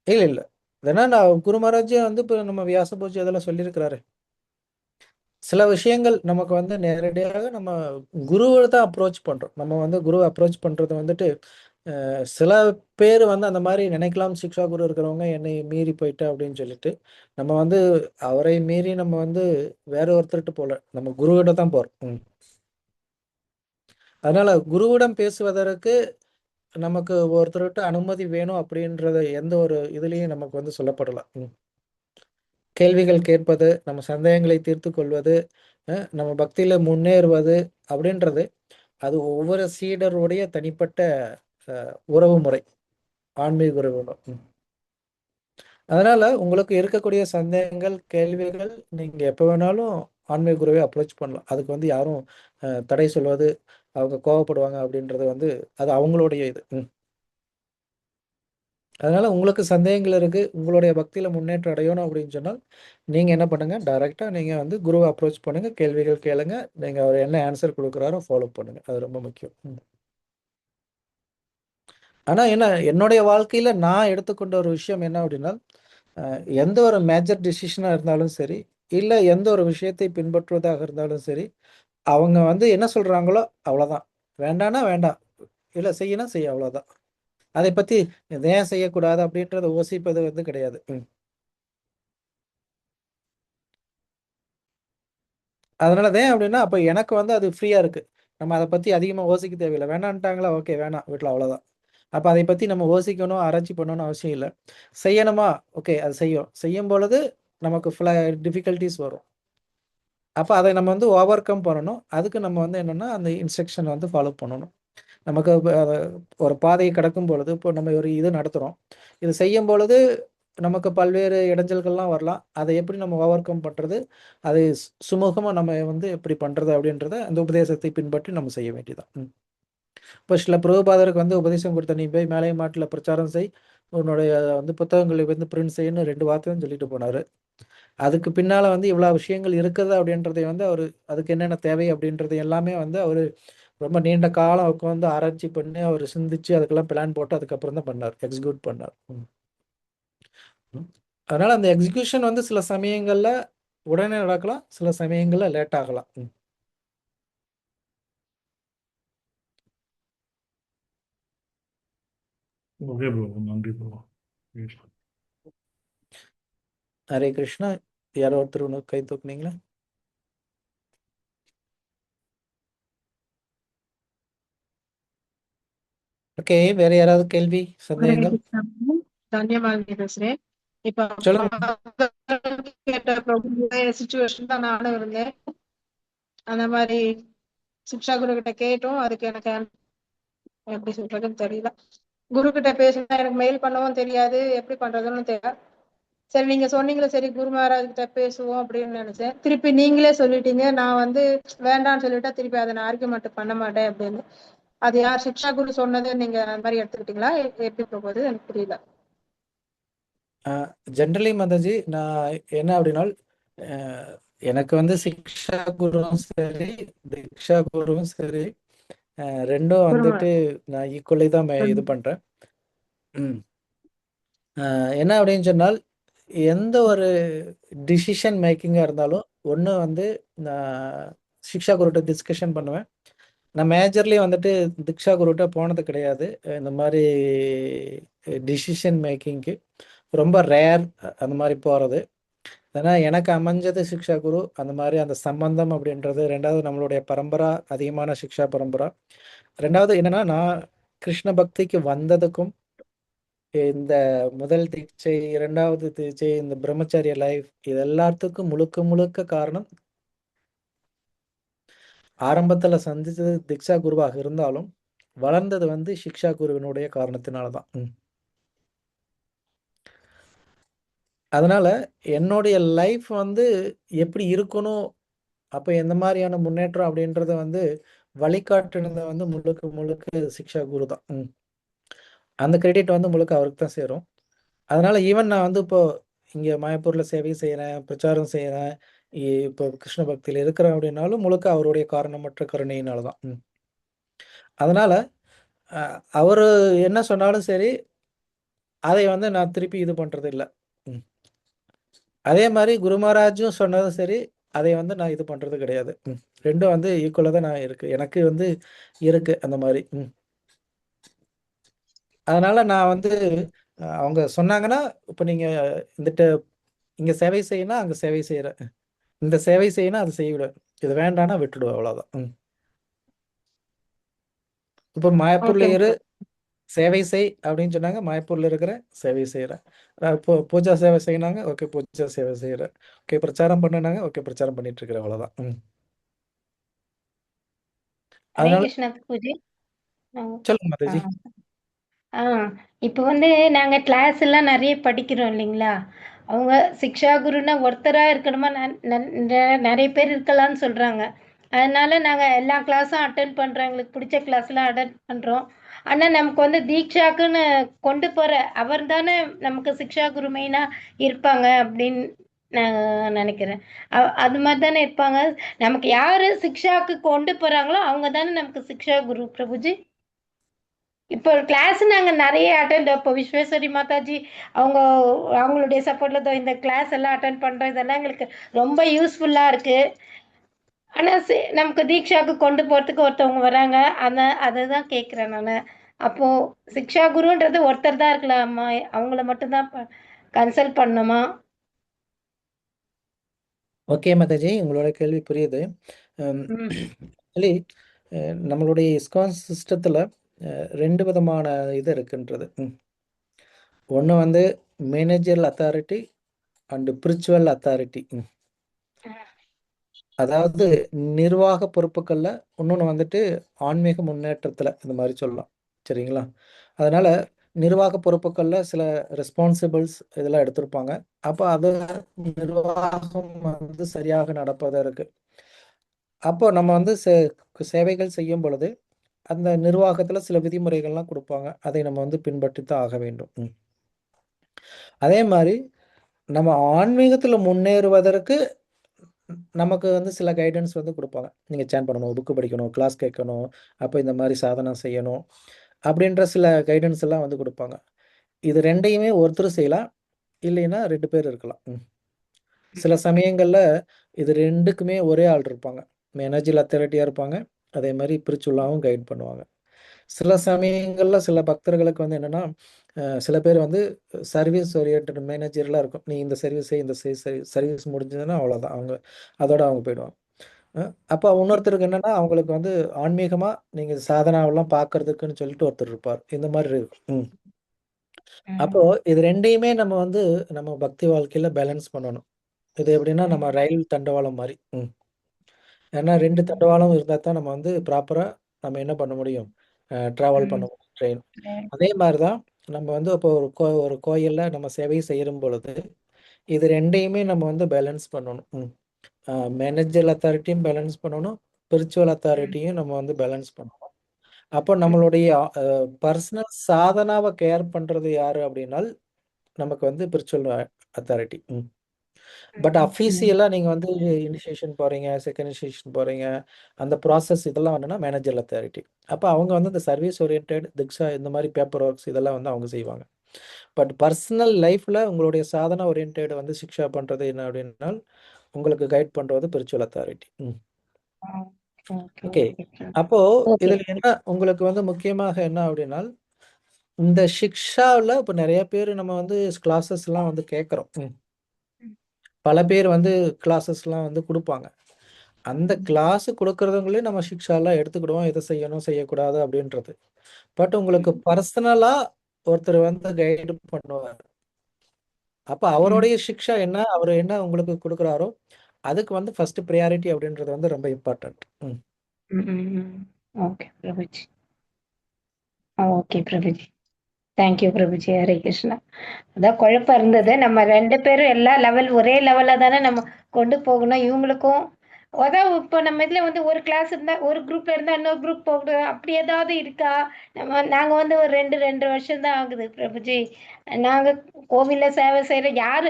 இல்ல இல்ல. ஏன்னா நான் குரு மகாராஜே வந்து இப்போ நம்ம வியாச பூஜை அதெல்லாம் சொல்லியிருக்கிறாரு. சில விஷயங்கள் நமக்கு வந்து நேரடியாக நம்ம குருவை தான் அப்ரோச் பண்றோம். நம்ம வந்து குருவை அப்ரோச் பண்றது வந்துட்டு சில பேர் வந்து அந்த மாதிரி நினைக்கலாம், சிக்ஷா குரு இருக்கிறவங்க என்னை மீறி போயிட்டு அப்படின்னு சொல்லிட்டு நம்ம வந்து அவரை மீறி நம்ம வந்து வேற ஒருத்தர்கிட்ட போல, நம்ம குருவிட தான் போறோம். அதனால குருவிடம் பேசுவதற்கு நமக்கு ஒருத்தர்கிட்ட அனுமதி வேணும் அப்படின்றத எந்த ஒரு இதுலயும் நமக்கு வந்து சொல்லப்படல. கேள்விகள் கேட்பது, நம்ம சந்தேகங்களை தீர்த்து கொள்வது, நம்ம பக்தியில முன்னேறுவது அப்படின்றது அது ஒவ்வொரு சீடருடைய தனிப்பட்ட உறவு முறை, ஆன்மீக உறவு முறை. அதனால உங்களுக்கு இருக்கக்கூடிய சந்தேகங்கள், கேள்விகள் நீங்க எப்போ வேணாலும் ஆன்மீக குருவை அப்ரோச் பண்ணலாம். அதுக்கு வந்து யாரும் தடை சொல்வது, அவங்க கோவப்படுவாங்க அப்படின்றது வந்து அது அவங்களுடைய இது. அதனால உங்களுக்கு சந்தேகங்கள் இருக்கு, உங்களுடைய பக்தியில முன்னேற்றம் அடையணும் அப்படின்னு சொன்னால் நீங்க என்ன பண்ணுங்க, டைரக்டா நீங்க வந்து குருவை அப்ரோச் பண்ணுங்க, கேள்விகள் கேளுங்க, நீங்க அவர் என்ன ஆன்சர் கொடுக்குறாரோ ஃபாலோ பண்ணுங்க. அது ரொம்ப முக்கியம். ஆனா என்ன என்னுடைய வாழ்க்கையில நான் எடுத்துக்கொண்ட ஒரு விஷயம் என்ன அப்படின்னா, எந்த ஒரு மேஜர் டிசிஷனா இருந்தாலும் சரி, இல்ல எந்த ஒரு விஷயத்தை பின்பற்றுவதாக இருந்தாலும் சரி, அவங்க வந்து என்ன சொல்றாங்களோ அவ்வளவுதான். வேண்டான்னா வேண்டாம், இல்ல செய்யணும் செய்ய, அவ்வளவுதான். அதை பத்தி இதை ஏன் செய்யக்கூடாது அப்படின்றத யோசிப்பது வந்து கிடையாது. அதனால ஏன் அப்படின்னா, அப்ப எனக்கு வந்து அது ஃப்ரீயா இருக்கு. நம்ம அதை பத்தி அதிகமா யோசிக்க தேவையில்லை. வேணான்ட்டாங்களா, ஓகே வேணாம் வீட்டில், அவ்வளவுதான். அப்ப அதை பத்தி நம்ம யோசிக்கணும், ஆராய்ச்சி பண்ணணும்னு அவசியம் இல்லை. செய்யணுமா, ஓகே அது செய்யும் பொழுது நமக்கு டிஃபிகல்ட்டிஸ் வரும். அப்போ அதை நம்ம வந்து ஓவர் கம் பண்ணணும். அதுக்கு நம்ம வந்து என்னன்னா அந்த இன்ஸ்ட்ரக்ஷன் வந்து ஃபாலோ பண்ணணும். நமக்கு ஒரு பாதையை கடக்கும் பொழுது, இப்போ நம்ம ஒரு இது நடத்துகிறோம், இது செய்யும் பொழுது நமக்கு பல்வேறு இடைஞ்சல்கள்லாம் வரலாம். அதை எப்படி நம்ம ஓவர் கம் பண்ணுறது, அதை சுமூகமாக நம்ம வந்து எப்படி பண்ணுறது அப்படின்றத அந்த உபதேசத்தை பின்பற்றி நம்ம செய்ய வேண்டியதான். இப்போ சில பிரபுபாதருக்கு வந்து உபதேசம் கொடுத்த, நீ போய் மேலை மாட்டில் பிரச்சாரம் செய், உன்னுடைய வந்து புத்தகங்களை வந்து பிரிண்ட் செய்யணும் 2 வார்த்தையும் சொல்லிட்டு போனார். அதுக்கு பின்னால் வந்து இவ்வளோ விஷயங்கள் இருக்குது அப்படின்றதை வந்து அவர் அதுக்கு என்னென்ன தேவை அப்படின்றது எல்லாமே வந்து அவர் ரொம்ப நீண்ட காலம் உட்காந்து ஆராய்ச்சி பண்ணி அவர் சிந்திச்சு அதுக்கெல்லாம் பிளான் போட்டு அதுக்கப்புறம் தான் பண்ணார், எக்ஸிக்யூட் பண்ணார். அதனால அந்த எக்ஸிக்யூஷன் வந்து சில சமயங்கள்ல உடனே நடக்கலாம், சில சமயங்கள்ல லேட் ஆகலாம். ஓகே ப்ரோ, நன்றி ப்ரோ. ஹரே கிருஷ்ணா. யாரோ ஒருத்தர் ஒன்று கை தூக்குனீங்களா? ஓகே, வேற யாராவது கேள்வி சந்தேகங்கள்? தன்யவாதி பேசுறேன். இப்ப சொல்லுங்க. கேட்ட சிச்சுவேஷன் தான் நானும் இருந்தேன். அந்த மாதிரி சிக்ஷா குரு கிட்ட கேட்டோம். அதுக்கு எனக்கு எப்படி சொல்றதுன்னு தெரியல. குரு கிட்ட பேசினா எனக்கு மெயில் பண்ணவும் தெரியாது, எப்படி பண்றதுன்னு தெரியல. சரி நீங்க சொன்னீங்களே, சரி குரு மகாராஜ் கிட்ட பேசுவோம் அப்படின்னு நினைச்சேன். திருப்பி நீங்களே சொல்லிட்டீங்க, நான் வந்து வேண்டாம்னு சொல்லிட்டா திருப்பி அதை நான் ஆர்கியூமெண்ட் பண்ண மாட்டேன் அப்படின்னு. அது யார் சிக்ஷா குரு சொன்னது, நீங்க அந்த மாதிரி எடுத்துக்கிட்டீங்களா, எப்படி போகுது எனக்கு புரியல. ஜென்ரலி மாதாஜி, நான் என்ன அப்படின்னா, எனக்கு வந்து சிக்ஷா குருவும் சரி, தீக்ஷா குருவும் சரி, ரெண்டும் வந்துட்டு நான் ஈக்குவலி தான் இது பண்றேன். என்ன அப்படின்னு சொன்னால், எந்த ஒரு டிசிஷன் மேக்கிங்காக இருந்தாலும் ஒன்று வந்து நான் சிக்ஷா குருட்ட டிஸ்கஷன் பண்ணுவேன். நான் மேஜர்லி வந்துட்டு தீக்ஷா குருட்ட போனது கிடையாது. இந்த மாதிரி டிசிஷன் மேக்கிங்க்கு ரொம்ப ரேர் அந்த மாதிரி போகிறது. ஏன்னா எனக்கு அமைஞ்சது சிக்ஷா குரு, அந்த மாதிரி அந்த சம்பந்தம் அப்படின்றது. ரெண்டாவது நம்மளுடைய பரம்பரா அதிகமான சிக்ஷா பரம்பரா. ரெண்டாவது என்னன்னா, நான் கிருஷ்ண பக்திக்கு வந்ததுக்கும் இந்த முதல் தீட்சை, இரண்டாவது தீட்சை, இந்த பிரம்மச்சரிய லைஃப், இது எல்லாத்துக்கும் முழுக்க முழுக்க காரணம், ஆரம்பத்தில் சந்தித்தது தீக்ஷா குருவாக இருந்தாலும் வளர்ந்தது வந்து சிக்ஷா குருவினுடைய காரணத்தினால தான். அதனால என்னுடைய லைஃப் வந்து எப்படி இருக்கணும், அப்போ எந்த மாதிரியான முன்னேற்றம் அப்படின்றத வந்து வழிகாட்டுனது வந்து முழுக்க முழுக்க சிக்ஷா குரு தான். அந்த கிரெடிட் வந்து முழுக்க அவருக்கு தான் சேரும். அதனால ஈவன் நான் வந்து இப்போ இங்கே மாயப்பூரில் சேவை செய்கிறேன், பிரச்சாரம் செய்கிறேன், இப்போ கிருஷ்ண பக்தியில் இருக்கிறேன் அப்படின்னாலும் முழுக்க அவருடைய காரணமற்ற கருணையினால தான். அதனால அவர் என்ன சொன்னாலும் சரி, அதை வந்து நான் திருப்பி இது பண்ணுறது இல்லை. அதே மாதிரி குரு மகாராஜும் சொன்னதும் சரி, அதை வந்து நான் இது பண்ணுறது கிடையாது. ரெண்டும் வந்து ஈக்குவலாக தான் நான் இருக்கு, எனக்கு வந்து இருக்கு அந்த மாதிரி. அதனால நான் வந்து அவங்க சொன்னாங்கன்னா, இப்போ நீங்கள் இந்த இங்கே சேவை செய்யணும், அங்கே சேவை செய்கிறேன், இந்த சேவை செய்யணும் அது செய்யக்கூடாது, இது வேண்டாம்னா விட்டுடுவேன், அவ்வளோதான். இப்போ மாயப்பூர்ல ஓகே இரு சேவை செய் அப்படின்னு சொன்னாங்க, மாயப்பூர்ல இருக்கிற சேவை செய்கிறேன். இப்போ பூஜா சேவை செய்யினாங்க, ஓகே பூஜா சேவை செய்கிறேன். ஓகே பிரச்சாரம் பண்ணுனாங்க, ஓகே பிரச்சாரம் பண்ணிட்டு இருக்கிறேன், அவ்வளோதான். ஹரே அதனால கிருஷ்ணா பூஜை. சொல்லுங்க மாதாஜி. ஆ இப்போ வந்து நாங்கள் கிளாஸ் எல்லாம் நிறைய படிக்கிறோம் இல்லைங்களா? அவங்க சிக்ஷா குருன்னா ஒருத்தராக இருக்கணுமா, நிறைய பேர் இருக்கலாம்னு சொல்கிறாங்க. அதனால நாங்கள் எல்லா கிளாஸும் அட்டன் பண்ணுறோம், எங்களுக்கு பிடிச்ச கிளாஸ்லாம் அட்டன் பண்ணுறோம். ஆனால் நமக்கு வந்து தீக்ஷாக்குன்னு கொண்டு போகிற அவர் தானே நமக்கு சிக்ஷா குரு மெயினாக இருப்பாங்க அப்படின்னு நான் நினைக்கிறேன். அது மாதிரி தானே இருப்பாங்க. நமக்கு யார் சிக்ஷாக்கு கொண்டு போகிறாங்களோ அவங்க தானே நமக்கு சிக்ஷா குரு பிரபுஜி. இப்போ கிளாஸ் நாங்கள் நிறைய அட்டெண்ட், இப்போ விஸ்வேஸ்வரி மாதாஜி அவங்க அவங்களுடைய சப்போர்ட்டில் இந்த கிளாஸ் எல்லாம் அட்டன் பண்ணுறோம், இதெல்லாம் எங்களுக்கு ரொம்ப யூஸ்ஃபுல்லாக இருக்குது. ஆனால் நமக்கு தீக்ஷாவுக்கு கொண்டு போகிறதுக்கு ஒருத்தவங்க வராங்க, அதை தான் கேட்குறேன் நான். அப்போது சிக்ஷா குருன்றது ஒருத்தர் தான் இருக்கலாமா, அவங்கள மட்டும்தான் கன்சல்ட் பண்ணணுமா? ஓகே மாதாஜி, உங்களோட கேள்வி புரியுது. ஆக்சுவலி நம்மளுடைய இஸ்கான் சிஸ்டத்தில் 2 விதமான இது இருக்குன்றது. ஒன்று வந்து managerial authority and spiritual authority. அதாவது நிர்வாக பொறுப்புகளில், இன்னொன்று வந்துட்டு ஆன்மீக முன்னேற்றத்தில், இந்த மாதிரி சொல்லலாம். சரிங்களா? அதனால் நிர்வாக பொறுப்புகளில் சில ரெஸ்பான்சிபிள்ஸ் இதெல்லாம் எடுத்திருப்பாங்க. அப்போ அது நிர்வாகம் வந்து சரியாக நடப்பதற்கு, அப்போ நம்ம வந்து சேவைகள் செய்யும் பொழுது அந்த நிர்வாகத்தில் சில விதிமுறைகள்லாம் கொடுப்பாங்க, அதை நம்ம வந்து பின்பற்றி தான் ஆக வேண்டும். அதே மாதிரி நம்ம ஆன்மீகத்தில் முன்னேறுவதற்கு நமக்கு வந்து சில கைடன்ஸ் வந்து கொடுப்பாங்க. நீங்கள் சேன் பண்ணணும், புக்கு படிக்கணும், கிளாஸ் கேட்கணும், அப்போ இந்த மாதிரி சாதனை செய்யணும் அப்படின்ற சில கைடன்ஸ் எல்லாம் வந்து கொடுப்பாங்க. இது ரெண்டையுமே ஒருத்தர் செய்யலாம், இல்லைன்னா 2 பேர் இருக்கலாம். சில சமயங்களில் இது ரெண்டுக்குமே ஒரே ஆள் இருப்பாங்க, மேனேஜர் அத்தாரிட்டியாக இருப்பாங்க, அதே மாதிரி பிரிச்சுள்ளாவும் கைட் பண்ணுவாங்க. சில சமயங்களில் சில பக்தர்களுக்கு வந்து என்னென்னா, சில பேர் வந்து சர்வீஸ் ஓரியன்ட் மேனேஜர்லாம் இருக்கும், நீ இந்த சர்வீஸ் இந்த சர்வீஸ் முடிஞ்சதுன்னா அவ்வளோதான், அதோட அவங்க போயிடுவாங்க. அப்போ இன்னொருத்தருக்கு என்னென்னா, அவங்களுக்கு வந்து ஆன்மீகமாக நீங்கள் சாதனாவெல்லாம் பார்க்கறதுக்குன்னு சொல்லிட்டு ஒருத்தர் இருப்பார், இந்த மாதிரி இருக்கும். அப்போது இது ரெண்டையுமே நம்ம வந்து நம்ம பக்தி வாழ்க்கையில் பேலன்ஸ் பண்ணணும். இது எப்படின்னா நம்ம ரயில் தண்டவாளம் மாதிரி. ஏன்னா 2 தண்டவாளம் இருந்தால் தான் நம்ம வந்து ப்ராப்பராக நம்ம என்ன பண்ண முடியும், ட்ராவல் பண்ண முடியும் ட்ரெயின். அதே மாதிரி தான் நம்ம வந்து இப்போ ஒரு கோயிலில் நம்ம சேவை செய்யும் பொழுது இது ரெண்டையுமே நம்ம வந்து பேலன்ஸ் பண்ணணும். மேனேஜர் அத்தாரிட்டியும் பேலன்ஸ் பண்ணணும், ஸ்பிரிச்சுவல் அத்தாரிட்டியும் நம்ம வந்து பேலன்ஸ் பண்ணணும். அப்போ நம்மளுடைய பர்சனல் சாதனாவை கேர் பண்ணுறது யார் அப்படின்னால் நமக்கு வந்து ஸ்பிரிச்சுவல் அத்தாரிட்டி. பட் அஃபீஷியலாக நீங்கள் வந்து இனிஷியேஷன் போகிறீங்க, செகண்ட் இனிஷியேஷன் போகிறீங்க, அந்த ப்ராசஸ் இதெல்லாம் வந்துன்னா மேனேஜர் அத்தாரிட்டி. அப்போ அவங்க வந்து இந்த சர்வீஸ் ஓரியன்ட் திக்ஷா இந்த மாதிரி பேப்பர் ஒர்க்ஸ் இதெல்லாம் வந்து அவங்க செய்வாங்க. பட் பர்சனல் லைஃப்பில் உங்களுடைய சாதனா ஓரியன்ட் வந்து சிக்ஷா பண்ணுறது என்ன அப்படின்னால் உங்களுக்கு கைட் பண்ணுறது ஸ்பிரிச்சுவல் அத்தாரிட்டி. ஓகே. அப்போது இதில் என்ன உங்களுக்கு வந்து முக்கியமாக என்ன அப்படின்னால், இந்த சிக்ஷாவில் இப்போ நிறைய பேர் நம்ம வந்து கிளாஸஸ்லாம் வந்து கேட்குறோம். பல பேர் வந்து கிளாஸஸ்லாம் வந்து கொடுப்பாங்க. அந்த கிளாஸு கொடுக்குறவங்களே நம்ம சிக்ஷாலாம் எடுத்துக்கிடுவோம், எதை செய்யணும் செய்யக்கூடாது அப்படின்றது. பட் உங்களுக்கு பர்சனலாக ஒருத்தர் வந்து கைடு பண்ணுவார். அப்போ அவருடைய சிக்ஷா என்ன, அவர் என்ன உங்களுக்கு கொடுக்குறாரோ அதுக்கு வந்து ஃபர்ஸ்ட் ப்ரையாரிட்டி அப்படின்றது வந்து ரொம்ப important. Okay Prabhuji. Okay Prabhuji, thank you Prabhuji. Hare Krishna. அதான் குழப்பம் இருந்தது, நம்ம 2 பேரும் எல்லா ஒரே லெவலில் தானே நம்ம கொண்டு போகணும். இவங்களுக்கும் அதான் இப்போ நம்ம இதில் வந்து ஒரு கிளாஸ் இருந்தால் ஒரு குரூப்ல இருந்தால் இன்னொரு குரூப் போகணும், அப்படி ஏதாவது இருக்கா? நாங்கள் வந்து ஒரு 2 வருஷம் தான் ஆகுது பிரபுஜி. நாங்கள் கோவிலில் சேவை செய்கிறோம், யார்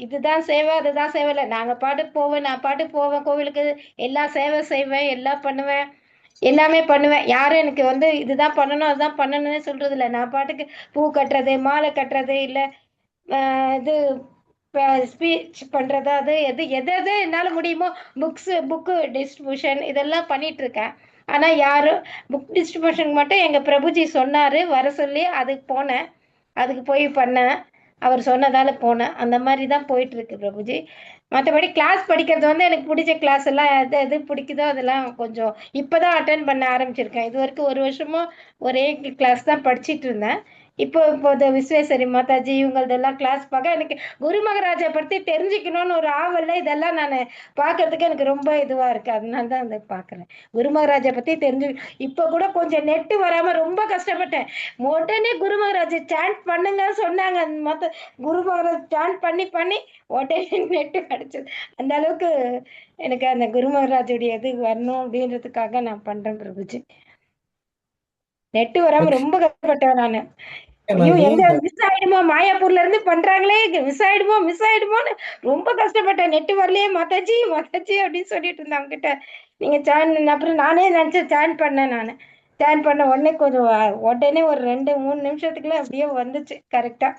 இதுதான் சேவை அதுதான் சேவை இல்லை, நாங்கள் பாட்டு போவேன், நான் பாட்டு போவேன் கோவிலுக்கு, எல்லா சேவை செய்வேன், எல்லாம் பண்ணுவேன். எல்லாமே பண்ணுவேன். யாரும் எனக்கு வந்து இதுதான் பண்ணணும் அதுதான் பண்ணணும்னு சொல்றது இல்லை. நான் பாட்டுக்கு பூ கட்டுறது, மாலை கட்டுறது, இல்லை இது ஸ்பீச் பண்றது, அது எது எது எது என்னால முடியுமோ புக்கு டிஸ்ட்ரிபியூஷன் இதெல்லாம் பண்ணிட்டு இருக்கேன். ஆனா யாரும் புக் டிஸ்ட்ரிபியூஷன் மட்டும் எங்க பிரபுஜி சொன்னாரு வர சொல்லி, அதுக்கு போனேன். அதுக்கு போய் பண்ணேன். அவர் சொன்னதால போனேன். அந்த மாதிரி தான் போயிட்டு இருக்கு பிரபுஜி. மற்றபடி கிளாஸ் படிக்கிறது வந்து எனக்கு பிடிச்ச கிளாஸ் எல்லாம் எது எது பிடிக்குதோ அதெல்லாம் கொஞ்சம் இப்போதான் அட்டன் பண்ண ஆரம்பிச்சிருக்கேன். இது வரைக்கும் ஒரு வருஷமும் ஒரே கிளாஸ் தான் படிச்சிட்டு இருந்தேன். இப்போது விஸ்வேஸ்வரி மாதாஜி இவங்களதெல்லாம் கிளாஸ் பார்க்க எனக்கு குரு மகாராஜை பற்றி தெரிஞ்சுக்கணும்னு ஒரு ஆவல்ல இதெல்லாம் நான் பார்க்கறதுக்கு எனக்கு ரொம்ப இதுவாக இருக்குது. அதனால தான் அதை பார்க்குறேன். குரு மகாராஜை பற்றி தெரிஞ்சு இப்போ கூட கொஞ்சம் நெட்டு வராமல் ரொம்ப கஷ்டப்பட்டேன். உடனே குரு மகாராஜை சாண்ட் பண்ணுங்க சொன்னாங்க. மற்ற குரு மகாராஜ் சாண்ட் பண்ணி பண்ணி உடனே நெட்டு கிடச்சிது. அந்த அளவுக்கு எனக்கு அந்த குரு மகாராஜுடைய இது வரணும் அப்படின்றதுக்காக நான் பண்ணுறேன் பிரபுஜி. நெட்டு வராம ஓகே ரொம்ப கஷ்டப்பட்டேன் நான். ஐயோ மாதாஜி. எங்க மிஸ் ஆயிடுமோ, மாயாப்பூர்ல இருந்து பண்றாங்களே, மிஸ் ஆயிடுமோன்னு ரொம்ப கஷ்டப்பட்டேன். நெட்டு வரலையே மாதாஜி மாதாஜி அப்படின்னு சொல்லிட்டு இருந்தாங்க கிட்ட. நீங்க அப்புறம் நானே நினைச்சேன் ஜாயின் பண்ணேன். நான் ஜாயின் பண்ண உடனே கொஞ்சம் உடனே ஒரு 2-3 நிமிஷத்துக்குள்ள அப்படியே வந்துச்சு கரெக்டா.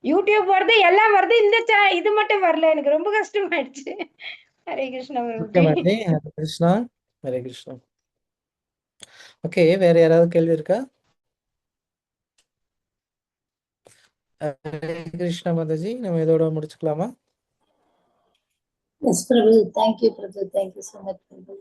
யூடியூப் வருது, எல்லாம் வருது, இந்த இது மட்டும் வரல. எனக்கு ரொம்ப கஷ்டமாயிடுச்சு. ஹரே கிருஷ்ணா ஓகே பிரபுஜி. மாதாஜி. ஹரே கிருஷ்ணா. ஹரே கிருஷ்ணா. ஓகே, வேற யாராவது கேள்வி இருக்கா? ஹரே கிருஷ்ணா மாதாஜி, நம்ம இதோட முடிச்சுக்கலாமா? எஸ் பிரபு, தேங்க்யூ பிரபு, தேங்க்யூ ஸோ மச் பிரபு.